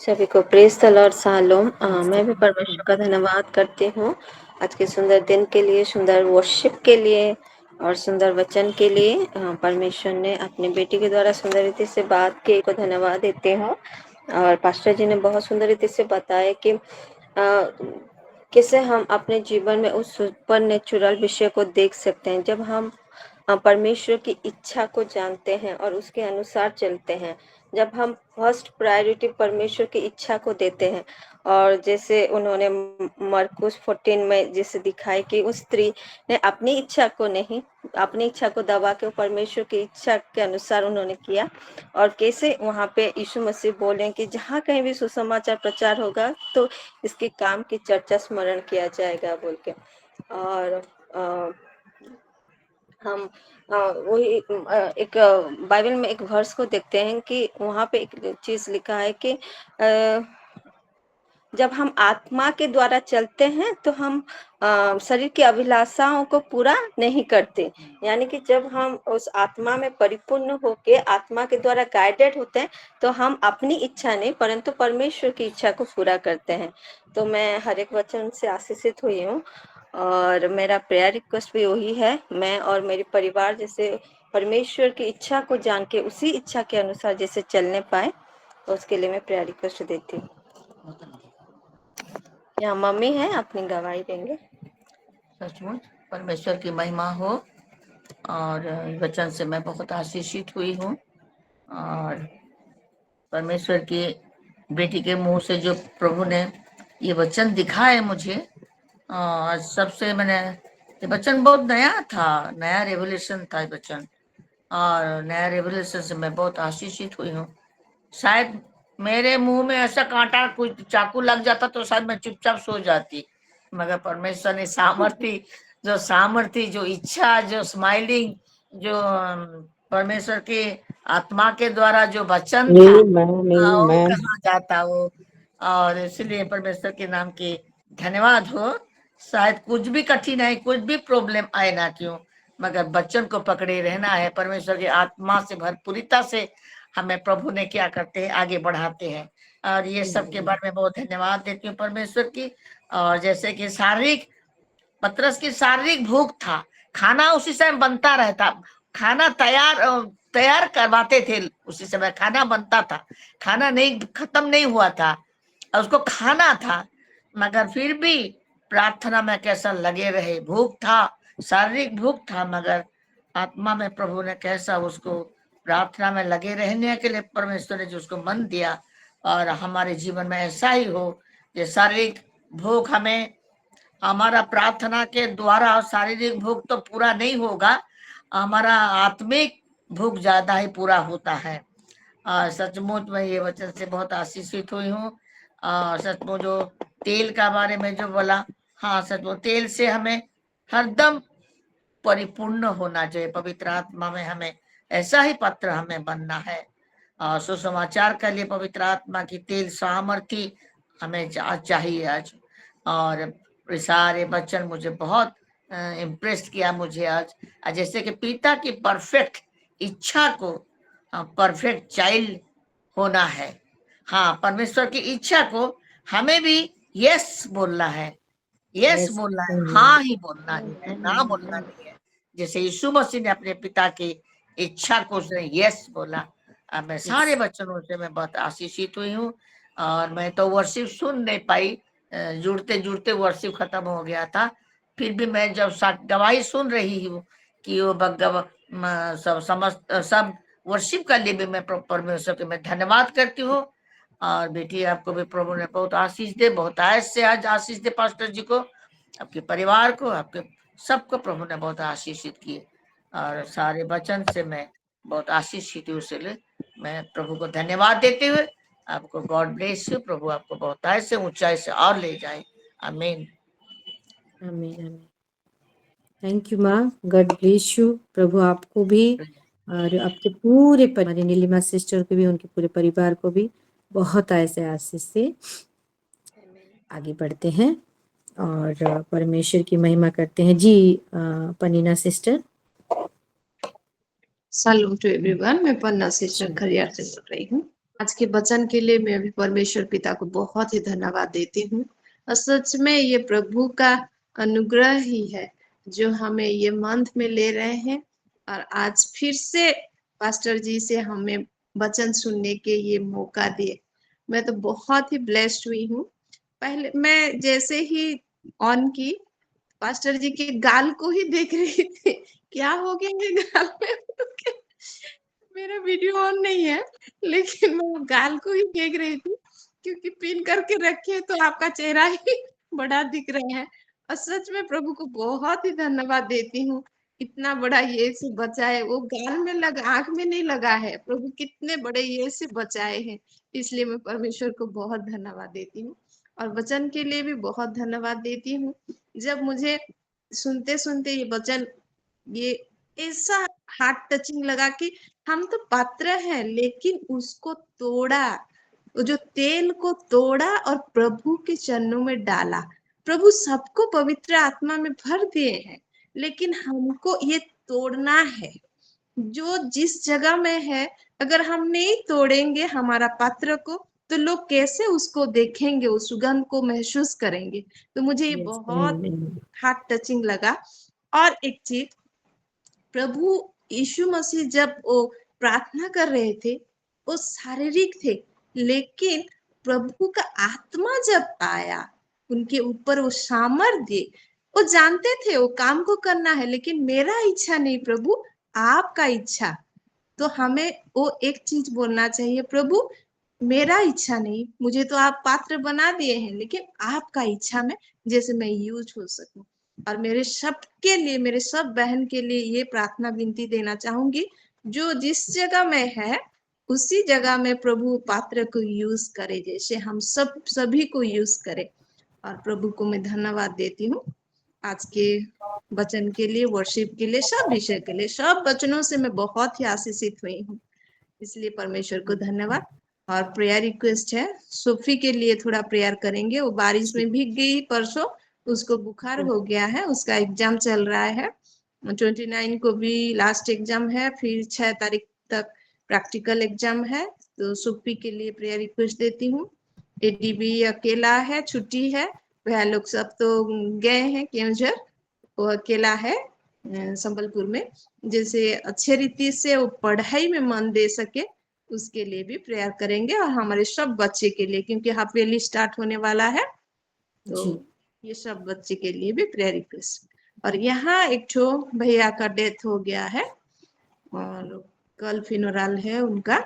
सभी को प्रेज द लॉर्ड शालोम। मैं भी परमेश्वर का धन्यवाद करती हूँ आज के सुंदर दिन के लिए, सुंदर वर्शिप के लिए और सुंदर वचन के लिए। परमेश्वर ने अपनी बेटी के द्वारा सुंदर रीति से बात की, को धन्यवाद देते हूँ। और पास्टर जी ने बहुत सुंदर रीति से बताया कि कैसे हम अपने जीवन में उस सुपर नेचुरल विषय को देख सकते हैं जब हम परमेश्वर की इच्छा को जानते हैं और उसके अनुसार चलते हैं। जब हम फर्स्ट प्रायोरिटी परमेश्वर की इच्छा को देते हैं, और जैसे उन्होंने मरकुस 14 में जैसे दिखाई कि उस स्त्री ने अपनी इच्छा को नहीं, अपनी इच्छा को दबा के परमेश्वर की इच्छा के अनुसार उन्होंने किया, और कैसे वहां पे यीशु मसीह बोले कि जहाँ कहीं भी सुसमाचार प्रचार होगा तो इसके काम की चर्चा स्मरण किया जाएगा बोल के। और हम वही एक बाइबल में एक वर्स को देखते हैं कि वहां पे एक चीज लिखा है कि जब हम आत्मा के द्वारा चलते हैं तो हम शरीर की अभिलाषाओं को पूरा नहीं करते। यानी कि जब हम उस आत्मा में परिपूर्ण होके आत्मा के द्वारा गाइडेड होते हैं तो हम अपनी इच्छा नहीं परंतु परमेश्वर की इच्छा को पूरा करते हैं। तो मैं हर एक वचन से आशीषित हुई हूँ और मेरा प्रेयर रिक्वेस्ट भी वही है, मैं और मेरे परिवार जैसे परमेश्वर की इच्छा को जान के उसी इच्छा के अनुसार जैसे चलने पाए, तो उसके लिए मैं प्रेयर रिक्वेस्ट देती हूँ। यहाँ मम्मी है, अपनी गवाही देंगे। सचमुच परमेश्वर की महिमा हो और वचन से मैं बहुत आशीषित हुई हूँ। और परमेश्वर की बेटी के मुंह से जो प्रभु ने ये वचन दिखाए मुझे, और सबसे मैंने ये वचन बहुत नया था, नया रेवोल्यूशन था ये वचन, और नया रेवोल्यूशन से मैं बहुत आशीषित हुई हूँ। शायद मेरे मुंह में ऐसा कांटा कुछ चाकू लग जाता तो शायद मैं चुपचाप सो जाती, मगर परमेश्वर ने सामर्थ्य जो इच्छा, जो स्माइलिंग, जो परमेश्वर के आत्मा के द्वारा जो वचन था वो कहाँ जाता वो। और इसलिए परमेश्वर के नाम की धन्यवाद हो। शायद कुछ भी कठिनाई, कुछ भी प्रॉब्लम आए ना क्यों, मगर वचन को पकड़े रहना है। परमेश्वर की आत्मा से भरपूरिता से हमें प्रभु ने क्या करते हैं, आगे बढ़ाते हैं। और ये सब के बारे में बहुत धन्यवाद देती हूँ परमेश्वर की। और जैसे कि शारीरिक, पतरस की शारीरिक भूख था, खाना उसी समय बनता रहता, खाना तैयार करवाते थे, उसी समय खाना बनता था, खाना नहीं खत्म नहीं हुआ था, उसको खाना था, मगर फिर भी प्रार्थना में कैसा लगे रहे। भूख था, शारीरिक भूख था, मगर आत्मा में प्रभु ने कैसा उसको प्रार्थना में लगे रहने के लिए परमेश्वर ने जो उसको मन दिया। और हमारे जीवन में ऐसा ही हो, ये शारीरिक भूख हमें, हमारा प्रार्थना के द्वारा शारीरिक भूख तो पूरा नहीं होगा, हमारा आत्मिक भूख ज्यादा ही पूरा होता है। सचमुच मैं ये वचन से बहुत आशीषित हुई हूँ। सचमुच जो तेल का बारे में जो बोला, हाँ सचमुच तेल से हमें हरदम परिपूर्ण होना चाहिए। पवित्र आत्मा में हमें ऐसा ही पात्र हमें बनना है। सुसमाचार के लिए पवित्र आत्मा की तेल सामर्थ्य हमें चाहिए आज। और सारे वचन मुझे बहुत इम्प्रेस किया मुझे आज, जैसे कि पिता की परफेक्ट इच्छा को परफेक्ट चाइल्ड होना है। हाँ, परमेश्वर की इच्छा को हमें भी यस बोलना है, यस बोलना है, हाँ ही बोलना है, ना बोलना नहीं है। जैसे यीशु मसीह ने अपने पिता की इच्छा को उसने यस बोला। मैं सारे वचनों से मैं बहुत आशीषित हुई हूँ। और मैं तो वर्शिप सुन नहीं पाई, जुड़ते जुड़ते वर्शिप खत्म हो गया था। फिर भी मैं जब गवाही सुन रही हूँ कि वो सब वर्शिप के लिए भी मैं परमेश्वर के मैं धन्यवाद करती हूँ। और बेटी आपको भी प्रभु ने बहुत आशीष दे, बहुत आयत से आज आशीष दे, पास्टर जी को, आपके परिवार को, आपके सबको प्रभु ने बहुत आशीषित किए। और सारे वचन से मैं बहुत आशीषित हूँ, इसलिए मैं प्रभु को धन्यवाद देते हुए आपको गॉड ब्लेस यू, प्रभु आपको बहुत आयत से ऊंचाई से और ले जाए। आमीन आमीन। थैंक यू माँ, गॉड ब्लेस यू। प्रभु आपको भी और आपके पूरे परिवार, नीलिमा सिस्टर को भी, उनके पूरे परिवार को भी बहुत ऐसे आशीष से आगे बढ़ते हैं और परमेश्वर की महिमा करते हैं। जी पनीना सिस्टर। सलाम टू एवरीवन, मैं पन्ना सिस्टर खरियार से बोल रही हूँ। आज के वचन के लिए मैं भी परमेश्वर पिता को बहुत ही धन्यवाद देती हूँ। और सच में ये प्रभु का अनुग्रह ही है जो हमें ये मंथ में ले रहे हैं और आज फिर से पास्टर जी से हमें वचन सुनने के ये मौका दिए। मैं तो बहुत ही ब्लेस्ड हुई हूँ। पहले मैं जैसे ही ऑन की पास्टर जी के गाल को ही देख रही थी, क्या हो गया ये गाल में मेरा वीडियो ऑन नहीं है, लेकिन मैं वो गाल को ही देख रही थी क्योंकि पिन करके रखे तो आपका चेहरा ही बड़ा दिख रहा है। और सच में प्रभु को बहुत ही धन्यवाद देती हूँ, इतना बड़ा ये से बचाए, वो गाल में लगा, आंख में नहीं लगा है। प्रभु कितने बड़े ये से बचाए हैं, इसलिए मैं परमेश्वर को बहुत धन्यवाद देती हूँ और वचन के लिए भी बहुत धन्यवाद देती हूँ। जब मुझे सुनते सुनते ये वचन ये ऐसा हार्ट टचिंग लगा कि हम तो पात्र हैं लेकिन उसको तोड़ा, वो जो तेल को तोड़ा और प्रभु के चरणों में डाला। प्रभु सबको पवित्र आत्मा में भर दिए हैं, लेकिन हमको ये तोड़ना है। जो जिस जगह में है, अगर हम नहीं तोड़ेंगे हमारा पात्र को, तो लोग कैसे उसको देखेंगे, उस सुगंध को महसूस करेंगे। तो मुझे ये बहुत हार्ट टचिंग लगा। और एक चीज, प्रभु यीशु मसीह जब वो प्रार्थना कर रहे थे, वो शारीरिक थे, लेकिन प्रभु का आत्मा जब आया उनके ऊपर, वो सामर्थ्य, वो जानते थे वो काम को करना है, लेकिन मेरा इच्छा नहीं प्रभु, आपका इच्छा। तो हमें वो एक चीज बोलना चाहिए, प्रभु मेरा इच्छा नहीं, मुझे तो आप पात्र बना दिए हैं, लेकिन आपका इच्छा में जैसे मैं यूज हो सकूं। और मेरे सबके लिए, मेरे सब बहन के लिए ये प्रार्थना विनती देना चाहूंगी, जो जिस जगह में है उसी जगह में प्रभु पात्र को यूज करे, जैसे हम सब सभी को यूज करे। और प्रभु को मैं धन्यवाद देती हूँ आज के वचन के लिए, वर्शिप के लिए, सब विषय के लिए। सब वचनों से मैं बहुत ही आशीषित हुई हूँ, इसलिए परमेश्वर को धन्यवाद। और प्रेयर रिक्वेस्ट है, सोफी के लिए थोड़ा प्रेयर करेंगे। वो बारिश में भीग गई परसों, उसको बुखार हो गया है, उसका एग्जाम चल रहा है। 29 को भी लास्ट एग्जाम है, फिर 6 तारीख तक प्रैक्टिकल एग्जाम है। तो सोफी के लिए प्रेयर रिक्वेस्ट देती हूँ। एडी भी अकेला है, छुट्टी है, वह लोग सब तो गए हैं केवंझर, वो अकेला है संबलपुर में। जैसे अच्छे रीति से वो पढ़ाई में मन दे सके, उसके लिए भी प्रेयर करेंगे। और हमारे सब बच्चे के लिए, क्योंकि हाफ ईयरली स्टार्ट होने वाला है, तो ये सब बच्चे के लिए भी प्रेयर रिक्वेस्ट। और यहाँ एक ठो भैया का डेथ हो गया है और कल फ्यूनरल है उनका,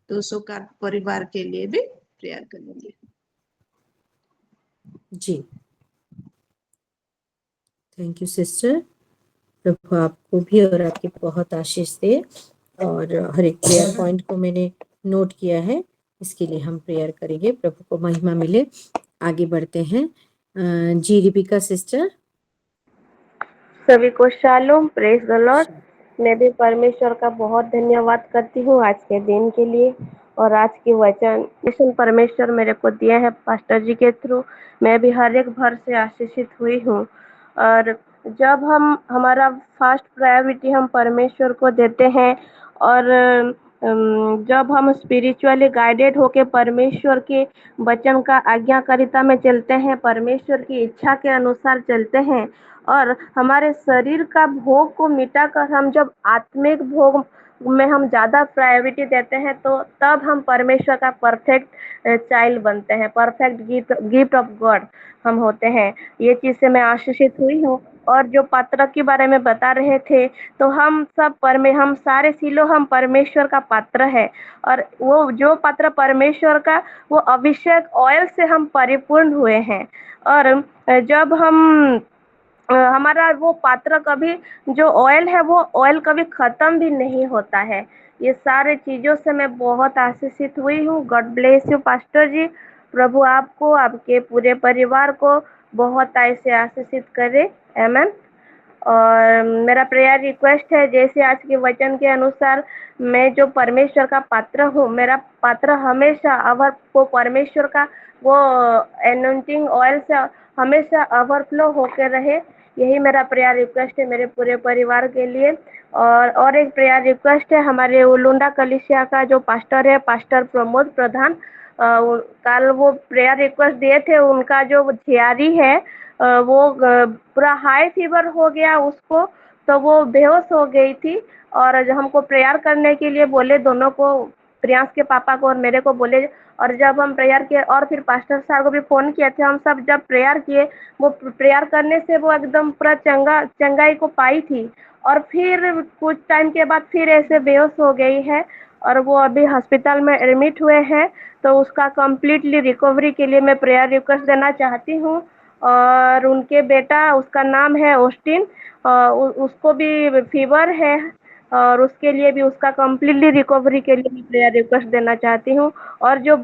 तो सो का परिवार के लिए भी प्रेयर करेंगे। जी, थैंक यू सिस्टर। प्रभु आपको भी और आपकी बहुत आशीष दे। और हर एक प्रेयर पॉइंट को मैंने नोट किया है, इसके लिए हम प्रेयर करेंगे। प्रभु को महिमा मिले। आगे बढ़ते हैं। जी रिबिका सिस्टर। सभी को शालोम, प्रेज द लॉर्ड। मैं भी परमेश्वर का बहुत धन्यवाद करती हूँ आज के दिन के लिए और आज की वचन परमेश्वर मेरे को दिया है पास्टर जी के थ्रू। मैं भी हर एक भर से आशीषित हुई हूँ। और जब हम हमारा फर्स्ट प्रायोरिटी हम परमेश्वर को देते हैं और जब हम स्पिरिचुअली गाइडेड होके परमेश्वर के वचन का आज्ञाकारिता में चलते हैं, परमेश्वर की इच्छा के अनुसार चलते हैं और हमारे शरीर का भोग को मिटाकर हम जब आत्मिक भोग में हम ज़्यादा प्रायोरिटी देते हैं, तो तब हम परमेश्वर का परफेक्ट चाइल्ड बनते हैं, परफेक्ट गिफ्ट ऑफ गॉड हम होते हैं। ये चीज़ से मैं आशीषित हुई हूँ। और जो पात्र के बारे में बता रहे थे, तो हम सारे सिलो हम परमेश्वर का पात्र है। और वो जो पात्र परमेश्वर का, वो अभिषेक ऑयल से हम परिपूर्ण हुए हैं। और जब हम हमारा वो पात्र कभी, जो ऑयल है वो ऑयल कभी खत्म भी नहीं होता है। ये सारे चीजों से मैं बहुत आशीषित हुई हूँ। गॉड ब्लेस यू पास्टर जी। प्रभु आपको, आपके पूरे परिवार को बहुत ऐसे आशीषित करे। आमीन। और मेरा प्रेयर रिक्वेस्ट है, जैसे आज के वचन के अनुसार मैं जो परमेश्वर का पात्र हूँ, मेरा पात्र हमेशा अवर वो परमेश्वर का वो एनॉइंटिंग ऑयल से हमेशा ओवरफ्लो होकर रहे। यही मेरा प्रेयर रिक्वेस्ट है मेरे पूरे परिवार के लिए। और एक प्रेयर रिक्वेस्ट है हमारे उलुंडा कलिसिया का जो पास्टर है, पास्टर प्रमोद प्रधान। कल वो प्रेयर रिक्वेस्ट दिए थे, उनका जो झियारी है वो पूरा हाई फीवर हो गया उसको, तो वो बेहोश हो गई थी और हमको प्रेयर करने के लिए बोले, दोनों को, प्रियांश के पापा को और मेरे को बोले। और जब हम प्रेयर किए और फिर पास्टर साहब को भी फ़ोन किए थे, हम सब जब प्रेयर किए, वो प्रेयर करने से वो एकदम पूरा चंगाई को पाई थी और फिर कुछ टाइम के बाद फिर ऐसे बेहोश हो गई है और वो अभी हॉस्पिटल में एडमिट हुए हैं। तो उसका कंप्लीटली रिकवरी के लिए मैं प्रेयर रिक्वेस्ट देना चाहती हूँ। और उनके बेटा, उसका नाम है ऑस्टिन, उसको भी फीवर है और उसके लिए भी, उसका कंप्लीटली रिकवरी के लिए मैं प्रेयर रिक्वेस्ट देना चाहती हूँ। और जो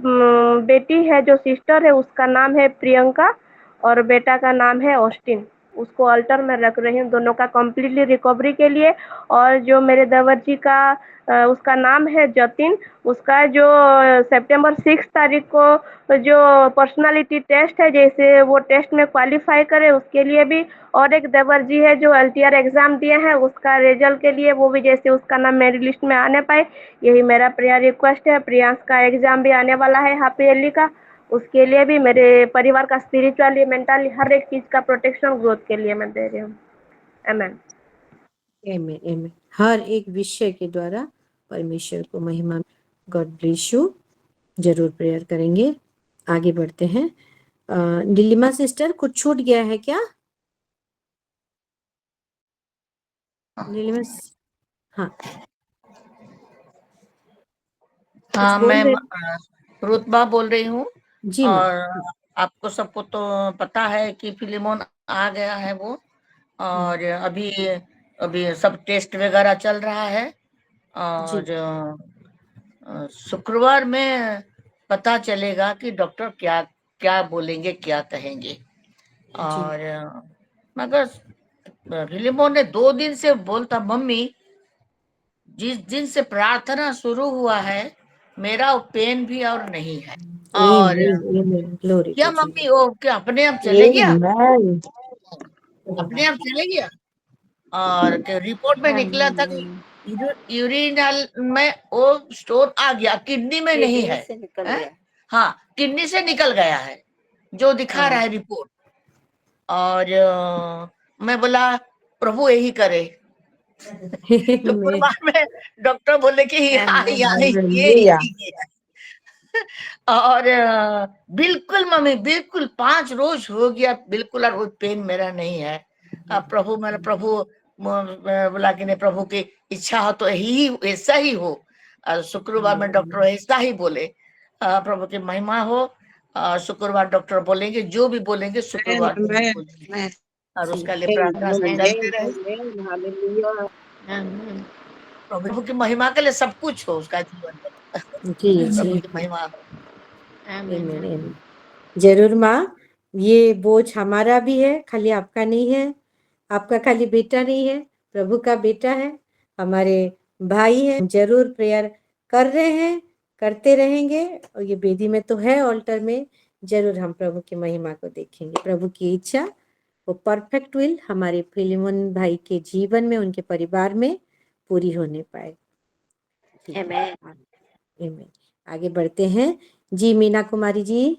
बेटी है, जो सिस्टर है, उसका नाम है प्रियंका और बेटा का नाम है ऑस्टिन। उसको अल्टर में रख रही हूँ, दोनों का कंप्लीटली रिकवरी के लिए। और जो मेरे देवर जी का उसका नाम है जतिन, उसका जो सितंबर 6 तारीख को जो पर्सनालिटी टेस्ट है, जैसे वो टेस्ट में क्वालिफाई करे उसके लिए भी। और एक देवर जी है जो LTR एग्जाम दिए हैं, उसका रिजल्ट के लिए वो भी जैसे उसका नाम मेरी लिस्ट में आने पाए, यही मेरा प्रेयर रिक्वेस्ट है। प्रियांश का एग्जाम भी आने वाला है हाफ ईयरली का, उसके लिए भी, मेरे परिवार का स्पिरिचुअली, मेंटली, हर एक चीज का प्रोटेक्शन, ग्रोथ के लिए मैं दे रही हूँ। आमेन। आमेन, आमेन। हर एक विषय के द्वारा परमेश्वर को महिमा। God bless you. जरूर प्रेयर करेंगे। आगे बढ़ते हैं। नीलिमा सिस्टर, कुछ छूट गया है क्या? नीलिमा हाँ, हाँ, बोल मैं रहे। रुतबा बोल रही हूँ। जी माँ। और आपको सबको तो पता है कि फिलिमोन आ गया है वो, और अभी अभी सब टेस्ट वगैरह चल रहा है। जी और शुक्रवार में पता चलेगा कि डॉक्टर क्या क्या बोलेंगे, क्या कहेंगे। जी और मगर फिलिमोन ने 2 दिन से बोलता, मम्मी जिस दिन से प्रार्थना शुरू हुआ है मेरा पेन भी और नहीं है। और आमेन, आमेन। ग्लोरी क्या टू मम्मी जीसस। वो क्या अपने आप चले गया? Amen. अपने आप चले गया। और रिपोर्ट में निकला था कि यूरिनल में वो स्टोन आ गया, किडनी में नहीं है। हाँ, किडनी से निकल गया है जो दिखा रहा है रिपोर्ट। और मैं बोला प्रभु यही करे। तो आमेन, कुर्बान में डॉक्टर बोले कि हाँ, ये Hallelujah. ही है। और बिल्कुल मम्मी, बिल्कुल 5 रोज हो गया बिल्कुल, और वो पेन मेरा नहीं है। प्रभु, मेरा प्रभु बोला कि नहीं, प्रभु की इच्छा हो तो यही ऐसा ही हो। शुक्रवार में डॉक्टर ऐसा ही बोले। प्रभु की महिमा हो। शुक्रवार डॉक्टर बोलेंगे, जो भी बोलेंगे शुक्रवार को Amen. बोलेंगे। Amen. और उसके लिए प्रार्थना से Amen. चलते रहे। Amen. Hallelujah. आमीन। प्रभु की महिमा के लिए सब कुछ हो उसका जीवन में। जी प्रभु जी। की महिमा हो। आमीन। आमेन, आमेन। जरूर माँ, ये बोझ हमारा भी है, खाली आपका नहीं है। आपका खाली बेटा नहीं है, प्रभु का बेटा है, हमारे भाई है। जरूर प्रेयर कर रहे हैं, करते रहेंगे। और ये बेदी में तो है, ऑल्टर में जरूर हम प्रभु की महिमा को देखेंगे। प्रभु की इच्छा, वो परफेक्ट विल हमारे फिलिमोन भाई के जीवन में, उनके परिवार में पूरी होने पाए। ठीक है। आमीन। आगे बढ़ते हैं। जी मीना कुमारी जी।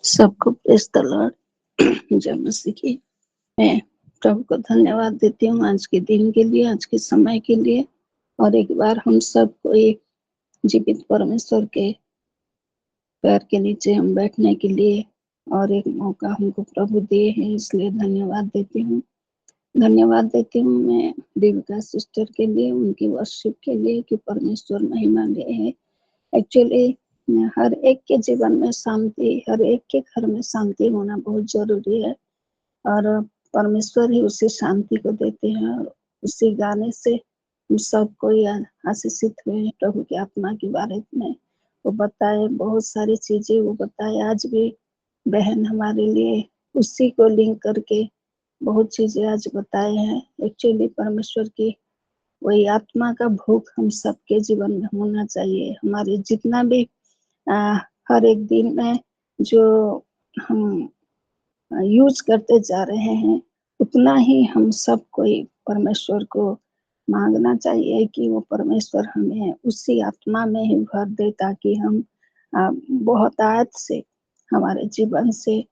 सबको प्रेज द लॉर्ड। जय मसीह की। मैं प्रभु को धन्यवाद देती हूँ आज के दिन के लिए, आज के समय के लिए, और एक बार हम सबको एक जीवित परमेश्वर के पैर के नीचे हम बैठने के लिए और एक मौका हमको प्रभु दिए हैं, इसलिए धन्यवाद देती हूँ। धन्यवाद देती हूँ मैं देविका सिस्टर के लिए, उनकी वर्शिप के लिए कि परमेश्वर महिमा लिए है। एक्चुअली हर एक के जीवन में शांति, हर एक के घर में शांति होना बहुत जरूरी है, और परमेश्वर ही उसी शांति को देते हैं। और उसी गाने से हम सब कोई आशीषित हुए हैं प्रभु की आत्मा के बारे में। वो बताए बहुत सारी चीजें, वो बताए आज भी बहन हमारे लिए उसी को लिंक करके बहुत चीजें आज बताए हैं। एक्चुअली परमेश्वर की वही आत्मा का भूख हम सबके जीवन में होना चाहिए। हमारे जितना भी हर एक दिन में जो हम यूज करते जा रहे हैं, उतना ही हम सब कोई परमेश्वर को मांगना चाहिए कि वो परमेश्वर हमें उसी आत्मा में ही भर दे, ताकि हम बहुतायत से हमारे जीवन से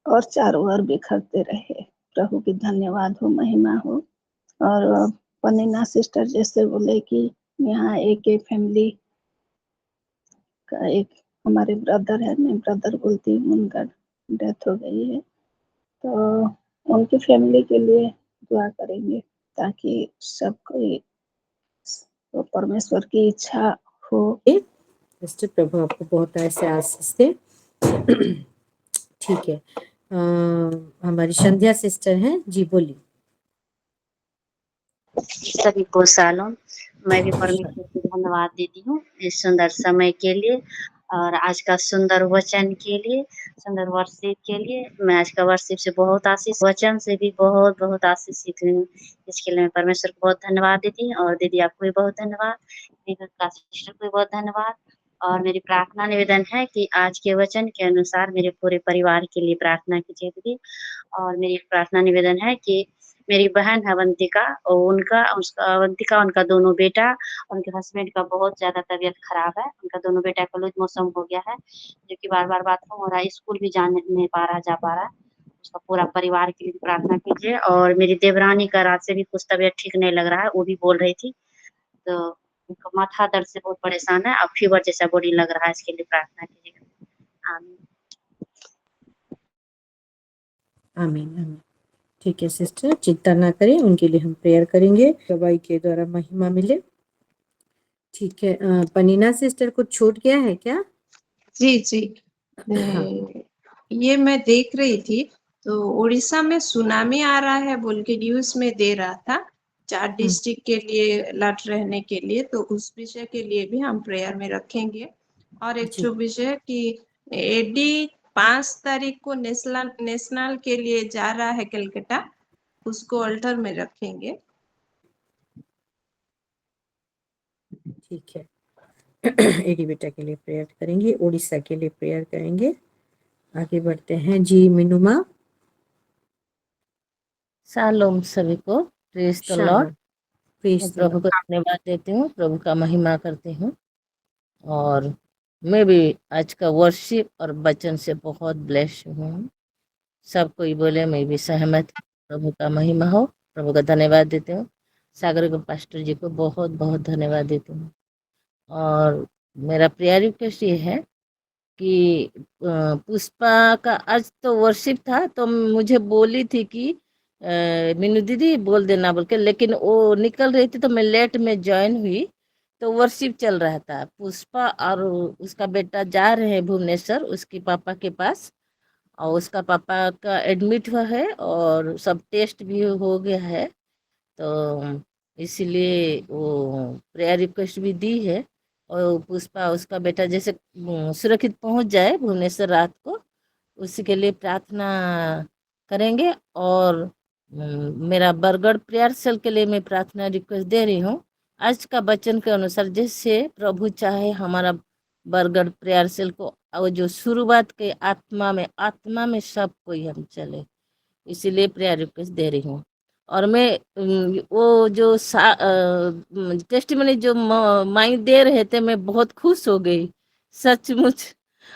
और चारों ओर बिखरते रहे। प्रभु की धन्यवाद हो, महिमा हो। और पनीना सिस्टर जैसे बोले कि यहाँ एक फैमिली का एक हमारे ब्रदर है, मैं ब्रदर बोलती हूँ, उनका डेथ हो गई है, तो उनकी फैमिली के लिए दुआ करेंगे ताकि सब कोई वो परमेश्वर की इच्छा हो। सिस्टर प्रभु आपको बहुत ऐसे आशीष दे। ठीक है, हमारी संध्या सिस्टर हैं जी, बोलिए। सभी को शालोम। मैं भी परमेश्वर को धन्यवाद देती हूँ इस सुंदर समय के लिए और आज का सुंदर वचन के लिए, सुंदर वर्शिप के लिए। मैं आज का वर्शिप से बहुत आशीष, वचन से भी बहुत बहुत आशीष सीख रही हूँ। इसके लिए मैं परमेश्वर को बहुत धन्यवाद देती हूँ। और दीदी आपको भी बहुत धन्यवाद, दीदी सिस्टर को भी बहुत धन्यवाद। और मेरी प्रार्थना निवेदन है कि आज के वचन के अनुसार मेरे पूरे परिवार के लिए प्रार्थना कीजिए दीदी। और मेरी प्रार्थना निवेदन है कि मेरी बहन है अवंतिका, और उनका दोनों बेटा, उनके हस्बैंड का बहुत ज्यादा तबीयत खराब है। उनका दोनों बेटा का लूज मोशन हो गया है, जो कि बार बार बाथरूम हो रहा है, स्कूल भी नहीं जा पा रहा है। उसका पूरा परिवार के लिए प्रार्थना कीजिए। और मेरी देवरानी का रात से भी कुछ तबीयत ठीक नहीं लग रहा है, वो भी बोल रही थी, तो उनका माथा दर्द से बहुत परेशान है, अब फीवर जैसा बॉडी लग रहा है, इसके लिए प्रार्थना कीजिएगा। आमीन। आमीन आमीन। ठीक है सिस्टर, चिंता ना करें, उनके लिए हम प्रेयर करेंगे, दवाई के द्वारा महिमा मिले। ठीक है, पनीना सिस्टर कुछ छूट गया है क्या? जी जी। हाँ। ये मैं देख रही थी, तो उड़ीसा में सुनामी आ रहा है बोल के न्यूज में दे रहा था, 4 डिस्ट्रिक्ट के लिए अलर्ट रहने के लिए, तो उस विषय के लिए भी हम प्रेयर में रखेंगे। और एक जी। जो विषय कि एडी 5 तारीख को नेशनल के लिए जा रहा है कलकत्ता, उसको अल्टर में रखेंगे। ठीक है, एडी बेटा के लिए प्रेयर करेंगे, उड़ीसा के लिए प्रेयर करेंगे। आगे बढ़ते हैं जी, मीनू माँ। शालोम सभी को, praise the Lord. Shalom, praise मैं द प्रभु लॉर्ड। को धन्यवाद देती हूँ, प्रभु का महिमा करती हूँ। और मैं भी आज का वर्शिप और वचन से बहुत ब्लेस्ड हूँ। सब कोई बोले, मैं भी सहमत हूँ। प्रभु का महिमा हो, प्रभु का धन्यवाद देती हूँ। सागर के पास्टर जी को बहुत बहुत धन्यवाद देती हूँ। और मेरा प्रेयर रिक्वेस्ट ये है कि पुष्पा का आज तो वर्शिप था, तो मुझे बोली थी कि मीनू दीदी बोल देना बोल के, लेकिन वो निकल रही थी तो मैं लेट में ज्वाइन हुई, तो वर्शिप चल रहा था। पुष्पा और उसका बेटा जा रहे हैं भुवनेश्वर उसके पापा के पास, और उसका पापा का एडमिट हुआ है और सब टेस्ट भी हो गया है, तो इसीलिए वो प्रेयर रिक्वेस्ट भी दी है। और पुष्पा उसका बेटा जैसे सुरक्षित पहुंच जाए भुवनेश्वर रात को, उसी के लिए प्रार्थना करेंगे। और मेरा बरगढ़ प्रेयर सेल के लिए मैं प्रार्थना रिक्वेस्ट दे रही हूँ। आज का वचन के अनुसार जैसे प्रभु चाहे हमारा बरगढ़ प्रेयर सेल को, और जो शुरुआत के आत्मा में सब कोई हम चले, इसीलिए प्रेयर रिक्वेस्ट दे रही हूँ। और मैं वो जो टेस्टिमनी जो माई दे रहे थे, मैं बहुत खुश हो गई सचमुच।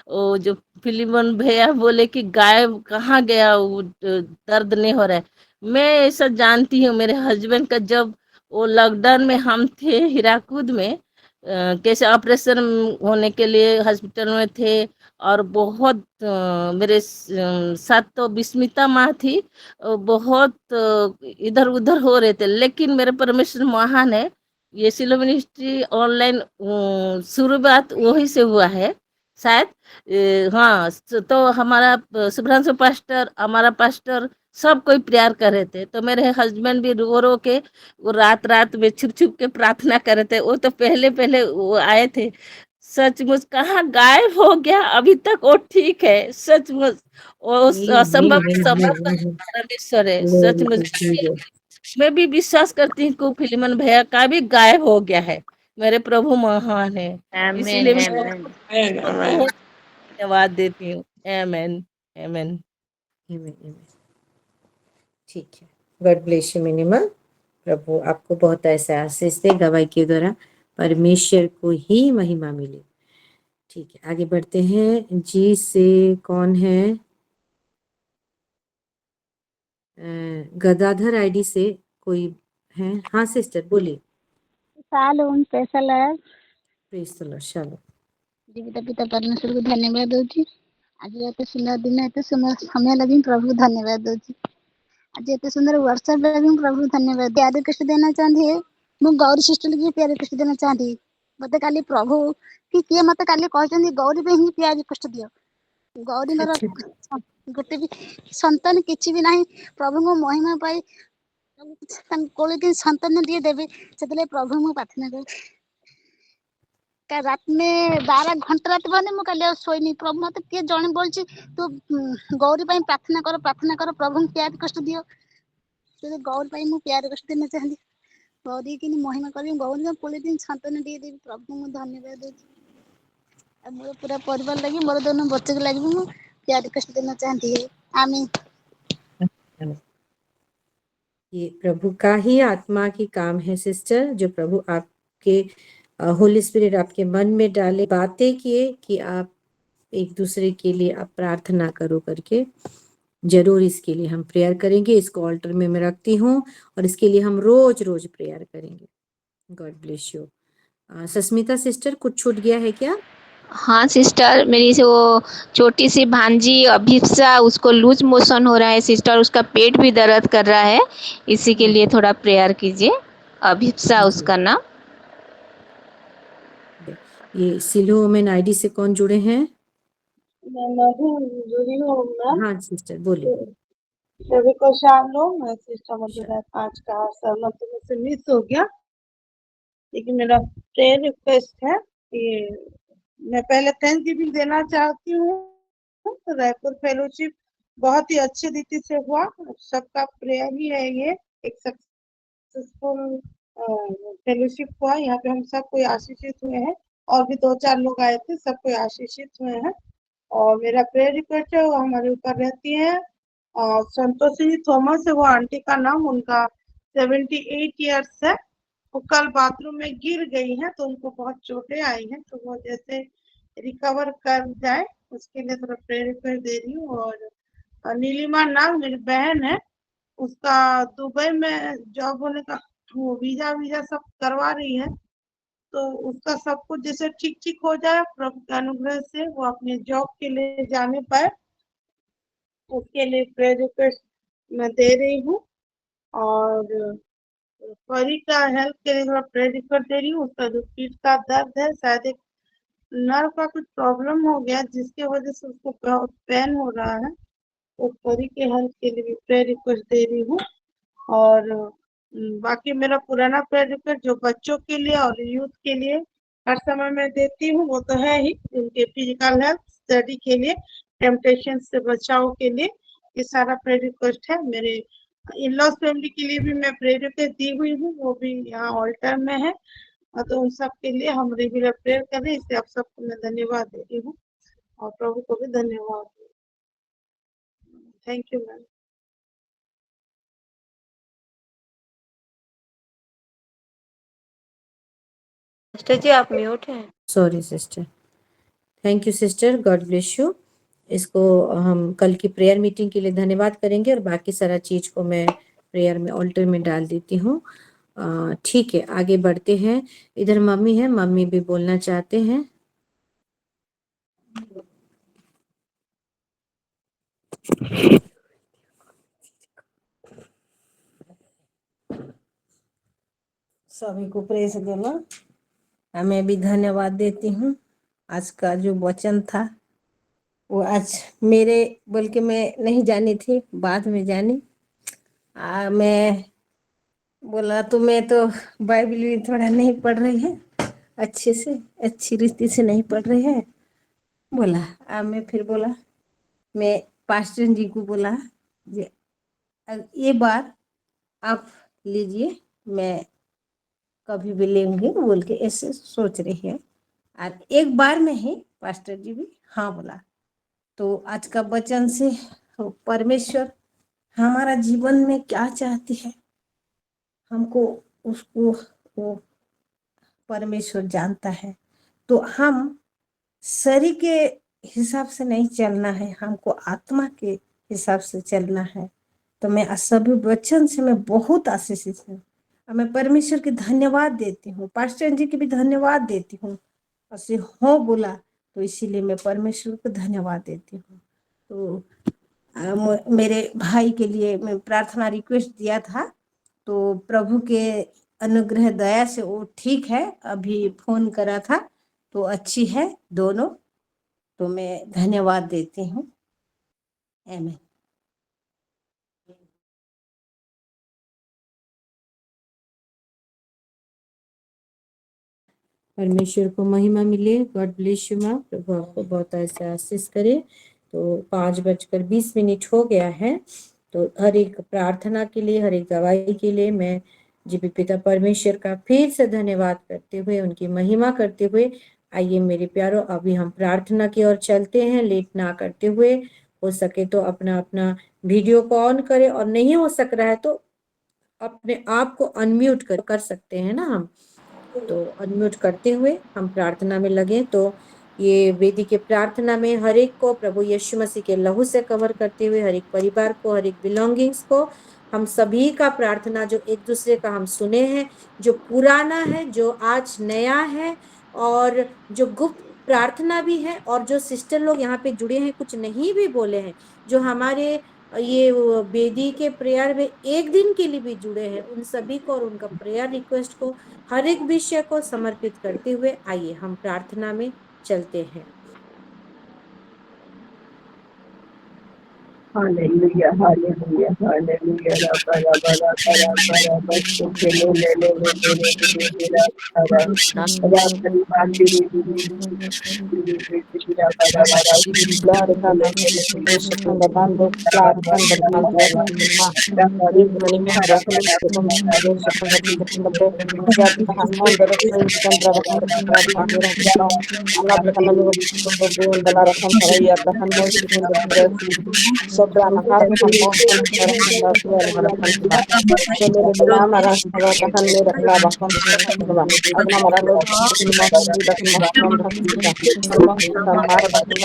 वो जो फिलिमन भैया बोले कि गाय कहाँ गया, वो दर्द नहीं हो रहा है। मैं ऐसा जानती हूँ, मेरे हस्बैंड का जब वो लॉकडाउन में हम थे हीराकुद में, कैसे ऑपरेशन होने के लिए हॉस्पिटल में थे, और बहुत मेरे साथ तो विस्मिता माँ थी, बहुत इधर उधर हो रहे थे, लेकिन मेरे परमेश्वर महान है। ये सिलो मिनिस्ट्री ऑनलाइन शुरुआत वही से हुआ है शायद। हाँ, तो हमारा सुभ्रांशु पास्टर, हमारा पास्टर, सब कोई प्यार कर रहे थे, तो मेरे हस्बैंड भी रो रो के वो रात रात में छुप छुप के प्रार्थना कर रहे थे। वो तो पहले पहले वो आए थे, सचमुच कहाँ गायब हो गया, अभी तक वो ठीक है सचमुच। वो असंभव संभव परमेश्वर है सचमुच। मैं भी विश्वास करती हूँ कि फिलिमन भैया का भी गायब हो गया है। मेरे प्रभु महान है, आमीन इसीलिए मैं आमीन। बहुत धन्यवाद देती हूँ। आमेन आमेन। आमीन, आमीन। ठीक है, गॉड ब्लेस यू मिनिमा। प्रभु आपको बहुत ऐसा आशीष दे, गवाही के द्वारा परमेश्वर को ही महिमा मिले। ठीक है, आगे बढ़ते हैं। जी से कौन है? गदाधर आईडी से कोई है? हाँ सिस्टर बोलिए। Shalom Pressler praise the Lord. Shalom. जीवित पिता परमेश्वर को धन्यवाद दउची। आज एते सुंदर दिन, एते सुंदर समय लगी प्रभु धन्यवाद दउची। आज एते सुंदर वर्षप लगी प्रभु धन्यवाद। प्यारे कृष्ण देना चाहती है मु गौरी सिस्टर की प्यारे कृष्ण देना चाहती। मते काली प्रभु कि किए मते काली कहचंदी गौरी पे ही प्यारे कृष्ण दियो। गौरी नर गोटे भी संतान किछि भी नाही, प्रभु को महिमा पाई कोले के संतान दिए देबे, सेतले प्रभु मु प्रार्थना कर। का रात में 12 घंटा रात बने मु काले सोईनी। प्रभु मते के जणे बोलची तू गौरी पाई प्रार्थना कर प्रभु प्यार कष्ट दियो। तो गौरी पाई मु प्यार कष्ट देना चाहती। गौरी की महिमा करी, गौरी में पुले दिन संतान दिए देवी प्रभु मु धन्यवाद देती। अब मोर पूरा परिवार लगी, मोर दोनों बच्चे के लगी मु प्यार कष्ट देना चाहती है। आमीन। ये प्रभु का ही आत्मा की काम है सिस्टर, जो प्रभु आपके होली स्पिरिट आपके मन में डाले, बातें किए कि आप एक दूसरे के लिए आप प्रार्थना करो करके। जरूर इसके लिए हम प्रेयर करेंगे। इसको ऑल्टर में मैं रखती हूँ और इसके लिए हम रोज रोज प्रेयर करेंगे। God bless you. Sasmita sister, कुछ छूट गया है क्या? हाँ सिस्टर, मेरी से वो छोटी सी भांजी अभिप्सा, उसको लूज मोशन हो रहा है सिस्टर, उसका पेट भी दर्द कर रहा है, इसी के लिए थोड़ा प्रेयर कीजिए। अभिप्सा उसका नाम। ये सिलो वुमेन आईडी से कौन जुड़े हैं? मैं जुड़ी हूँ। हाँ सिस्टर बोलिए। सभी को शालोम। मैं सिस्टर मधुरा आज का सर्मन तो मुझसे मिस हो गया, लेकिन मेरा प्रेयर रिक्वेस्ट है कि मैं पहले थैंक्स गिविंग देना चाहती हूँ। तो रायपुर फेलोशिप बहुत ही अच्छे रीति से हुआ। सबका प्रेयर ही है, ये एक सक्सेसफुल फेलोशिप हुआ। यहाँ पे हम सब कोई आशीषित हुए हैं, और भी 2-4 लोग आए थे, सब कोई आशीषित हुए हैं। और मेरा प्रेयर रिक्वेस्ट है, वो हमारे ऊपर रहती है और संतोषी थॉमस है वो आंटी का नाम। उनका 78 इयर्स है। वो कल बाथरूम में गिर गई है, तो उनको बहुत चोटें आई हैं, तो वो जैसे रिकवर कर जाए उसके लिए थोड़ा प्रेयर रिक्वेस्ट दे रही हूँ। और नीलिमा नाम मेरी बहन है, उसका दुबई में जॉब होने का वो वीजा सब करवा रही है, तो उसका सब कुछ जैसे ठीक हो जाए प्रभु के अनुग्रह से, वो अपने जॉब के लिए जाने पाए, उसके लिए प्रेयर रिक्वेस्ट मैं दे रही हूँ। और परी का हेल्थ के लिए थोड़ा प्रेयर रिक्वेस्ट दे रही हूँ। उसका जो पीठ का दर्द है, शायद एक नर्व का कुछ प्रॉब्लम हो गया जिसके वजह से उसको बहुत पेन हो रहा है। तो परी के हेल्थ के लिए भी प्रेयर रिक्वेस्ट दे रही हूँ। और बाकी मेरा पुराना प्रेयर रिक्वेस्ट जो बच्चों के लिए और यूथ के लिए हर समय मैं देती हूँ, वो तो है ही, उनके फिजिकल हेल्थ, स्टडी के लिए, टेम्पटेशन से बचाव के लिए, ये सारा प्रेयर रिक्वेस्ट है। मेरे इन-लॉज फैमिली के लिए भी मैं प्रेयर रिक्वेस्ट दी हुई हूँ, वो भी यहाँ ऑल्टर में है। तो उन सब के लिए हम रेगुलर प्रेयर कर रहे हैं। इससे आप सबको मैं धन्यवाद देती हूँ और प्रभु को भी धन्यवाद। Thank you ma'am. सिस्टर जी आप म्यूट हैं। Sorry sister. Thank you sister, God bless you. इसको हम कल की प्रेयर मीटिंग के लिए धन्यवाद करेंगे और बाकी सारा चीज को मैं प्रेयर में ऑल्टर में डाल देती हूँ। ठीक है, आगे बढ़ते हैं। इधर मम्मी है, मम्मी भी बोलना चाहते हैं। सभी को प्रेज देना। मैं भी धन्यवाद देती हूँ। आज का जो वचन था वो आज मेरे बल्कि मैं नहीं जानी थी, बाद में जानी। मैं बोला तो मैं तो बाइबल भी थोड़ा नहीं पढ़ रही है, अच्छे से अच्छी रीति से नहीं पढ़ रही है। बोला मैं फिर बोला, मैं पास्टर जी को बोला ये बार आप लीजिए, मैं कभी भी लेंगे बोल के ऐसे सोच रही है। और एक बार में ही पास्टर जी भी हाँ बोला। तो आज का वचन से परमेश्वर हमारा जीवन में क्या चाहती है, हमको उसको वो परमेश्वर जानता है। तो हम शरीर के हिसाब से नहीं चलना है, हमको आत्मा के हिसाब से चलना है। तो मैं सभी वचन से मैं बहुत आशीषित हूँ और मैं परमेश्वर की धन्यवाद देती हूँ, पास्टर जी की भी धन्यवाद देती हूँ। ऐसे हो बोला तो इसीलिए मैं परमेश्वर को धन्यवाद देती हूँ। तो मेरे भाई के लिए मैं प्रार्थना रिक्वेस्ट दिया था, तो प्रभु के अनुग्रह दया से वो ठीक है, अभी फोन करा था तो अच्छी है दोनों। तो मैं धन्यवाद देती हूँ। आमीन। परमेश्वर को महिमा मिले। गॉड ब्लेस यू माँ, प्रभु आपको बहुत ऐसे आशीष करे। तो 5:20 हो गया है। तो हर एक प्रार्थना के लिए, हर एक दवाई के लिए मैं जीवित पिता परमेश्वर का फिर से धन्यवाद करते हुए, उनकी महिमा करते हुए, आइए मेरे प्यारो अभी हम प्रार्थना की ओर चलते हैं। लेट ना करते हुए, हो सके तो अपना अपना वीडियो को ऑन करें, और नहीं हो सक रहा है तो अपने आप को अनम्यूट कर सकते हैं ना हम। तो अनम्यूट करते हुए हम प्रार्थना में लगे। तो ये वेदी के प्रार्थना में हर एक को प्रभु यीशु मसीह के लहू से कवर करते हुए, हर एक परिवार को, हर एक बिलोंगिंग्स को, हम सभी का प्रार्थना जो एक दूसरे का हम सुने हैं, जो पुराना है, जो आज नया है, और जो गुप्त प्रार्थना भी है, और जो सिस्टर लोग यहाँ पे जुड़े हैं कुछ नहीं भी बोले हैं, जो हमारे ये वेदी के प्रेयर में एक दिन के लिए भी जुड़े हैं, उन सभी को और उनका प्रेयर रिक्वेस्ट को, हर एक विषय को समर्पित करते हुए आइए हम प्रार्थना में चलते हैं। हालेलुया हालेलुया हालेलुया रबा रबा रबा रबा रबा सुखे ले ले ले ले ले ले ले ले रबा रात्रि बांधी री री री री रबा रबा रबा लार का ले ले ले ले सुखन बंदो लार खंड बंदो मां रात्रि मनी में रखने से तुम दो सुखन बंदो जब हम अंदर से चंद्र रखन रखन रखन अल्लाह बकना में तो बोल दला रखन सरैया तहन में सुखन बंदो Sobrang nakakahan mo sa nagkaroon ng nagkaroon so meron na marang nakakahan mo na bakang diba at na marang lumakas at makakam rakita sa harap at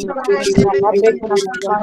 जीवन में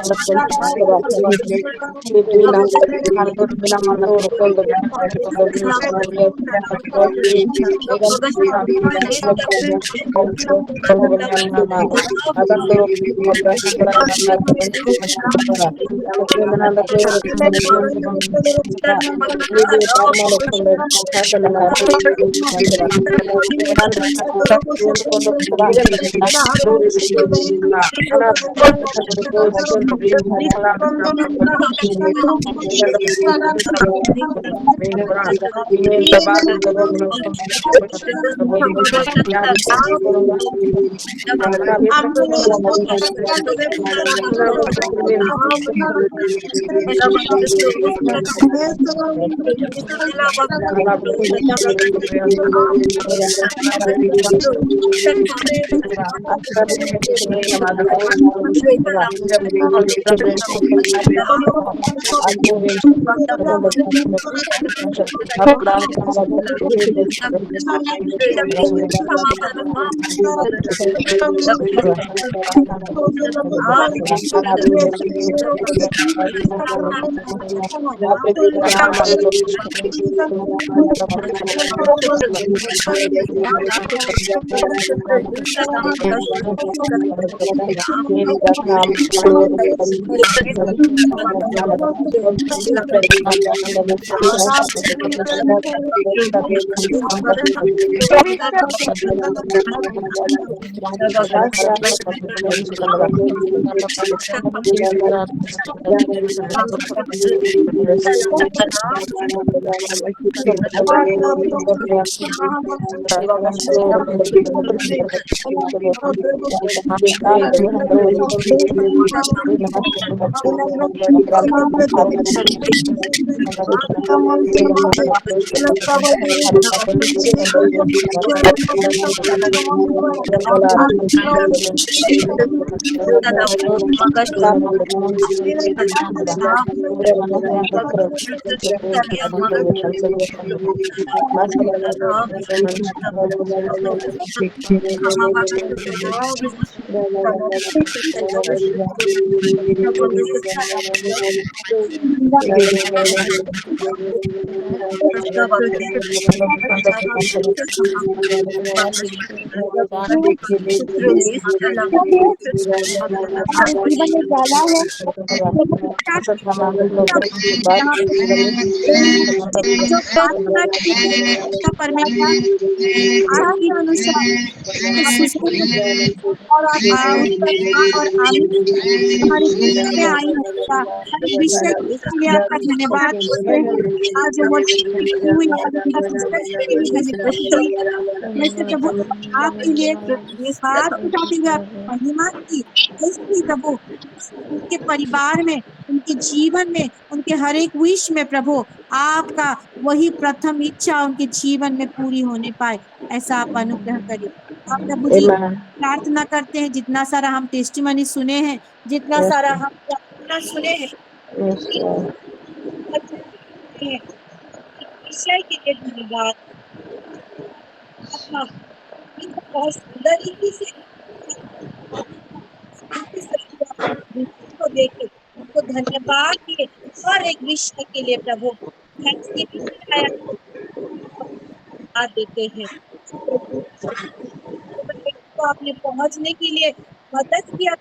जाला है यहाँ पे जो प्रार्थना की का परमेश्वर आपके अनुसार और आप उसका हाँ और आमीन हमारे जीवन में आई है पिता। हर एक विषय के लिए आपका धन्यवाद करते हैं। आज वर्षिप की हुई आज सिस्टर की भी धन्यवाद हुई जैसे प्रभु आपके लिए बात उठाते हुए आपकी महिमा की ऐसे ही प्रभु उनके परिवार में उनके जीवन में उनके हर एक विश में प्रभु आपका वही प्रथम इच्छा उनके जीवन में पूरी होने पाए ऐसा आप अनुग्रह करिए। आप प्रभु जी प्रार्थना करते हैं जितना सारा हम टेस्टिमनी सुने हैं जितना सारा हम प्रार्थना सुने हैं विषय के लिए धन्यवाद। बहुत सुंदर रीति से को देखे तो धन्यवाद दिए हर एक विषय के लिए प्रभु देते हैं। तो आपने पहुंचने के लिए मदद किया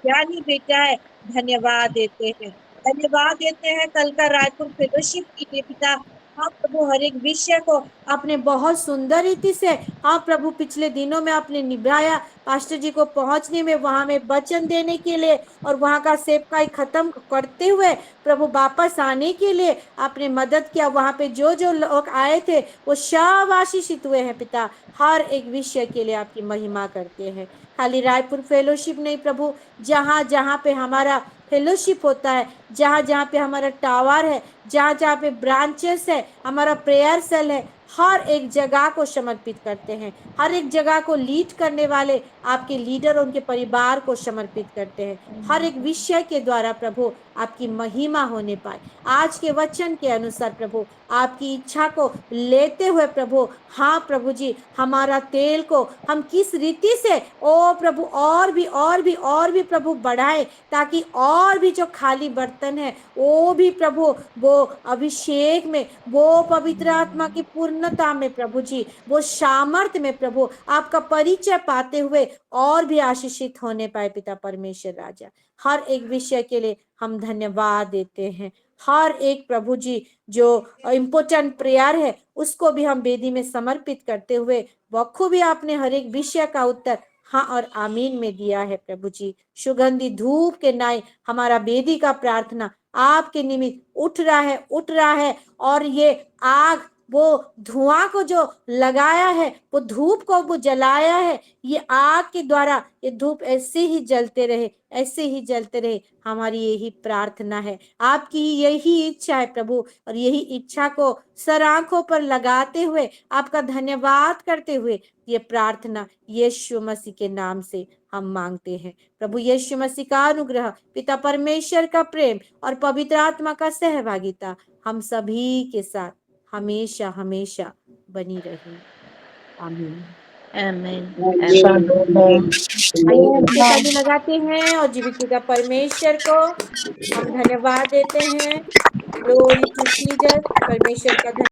ज्ञानी बेटा है धन्यवाद देते हैं। धन्यवाद देते हैं कल का रायपुर फेलोशिप के लिए पिता। हाँ प्रभु हर एक विषय को आपने बहुत सुंदर रीति से हाँ प्रभु पिछले दिनों में आपने निभाया पास्टर जी को पहुंचने में वहां में वचन देने के लिए और वहां का सेवकाई खत्म करते हुए प्रभु वापस आने के लिए आपने मदद किया। वहां पे जो जो लोग आए थे वो सब आशीषित हुए हैं पिता। हर एक विषय के लिए आपकी महिमा करते हैं। खाली रायपुर फेलोशिप नहीं प्रभु जहाँ जहाँ पे हमारा फेलोशिप होता है जहाँ जहाँ पे हमारा टावर है जहाँ जहाँ पे ब्रांचेस है हमारा प्रेयर सेल है हर एक जगह को समर्पित करते हैं, हर एक जगह को लीड करने वाले आपके लीडर और उनके परिवार को समर्पित करते हैं। हर एक विषय के द्वारा प्रभु आपकी महिमा होने पाए। आज के वचन के अनुसार प्रभु आपकी इच्छा को लेते हुए प्रभु, हाँ प्रभु जी, हमारा तेल को हम किस रीति से ओ प्रभु और भी प्रभु बढ़ाए, ताकि और भी जो खाली बर्तन है वो भी प्रभु वो अभिषेक में, वो पवित्र आत्मा की पूर्णता में प्रभु जी, वो सामर्थ्य में प्रभु आपका परिचय पाते हुए और भी आशीषित होने पाए पिता परमेश्वर राजा। हर एक विषय के लिए हम धन्यवाद देते हैं। हर एक प्रभु जी जो इम्पोर्टेंट प्रेयर है उसको भी हम वेदी में समर्पित करते हुए, बखूबी आपने हर एक विषय का उत्तर हाँ और आमीन में दिया है प्रभु जी। सुगंधी धूप के नाई हमारा वेदी का प्रार्थना आपके निमित्त उठ रहा है और ये आग वो धुआं को जो लगाया है, वो धूप को वो जलाया है, ये आग के द्वारा ये धूप ऐसे ही जलते रहे, ऐसे ही जलते रहे। हमारी यही प्रार्थना है, आपकी यही इच्छा है प्रभु, और यही इच्छा को सर आंखों पर लगाते हुए आपका धन्यवाद करते हुए ये प्रार्थना यीशु मसीह के नाम से हम मांगते हैं। प्रभु यीशु मसीह का अनुग्रह, पिता परमेश्वर का प्रेम और पवित्र आत्मा का सहभागिता हम सभी के साथ हमेशा हमेशा बनी रहे। आमीन। आमीन। आइए हम ताली लगाते हैं और जीवित पिता परमेश्वर को हम धन्यवाद देते हैं। Glory to Jesus. परमेश्वर का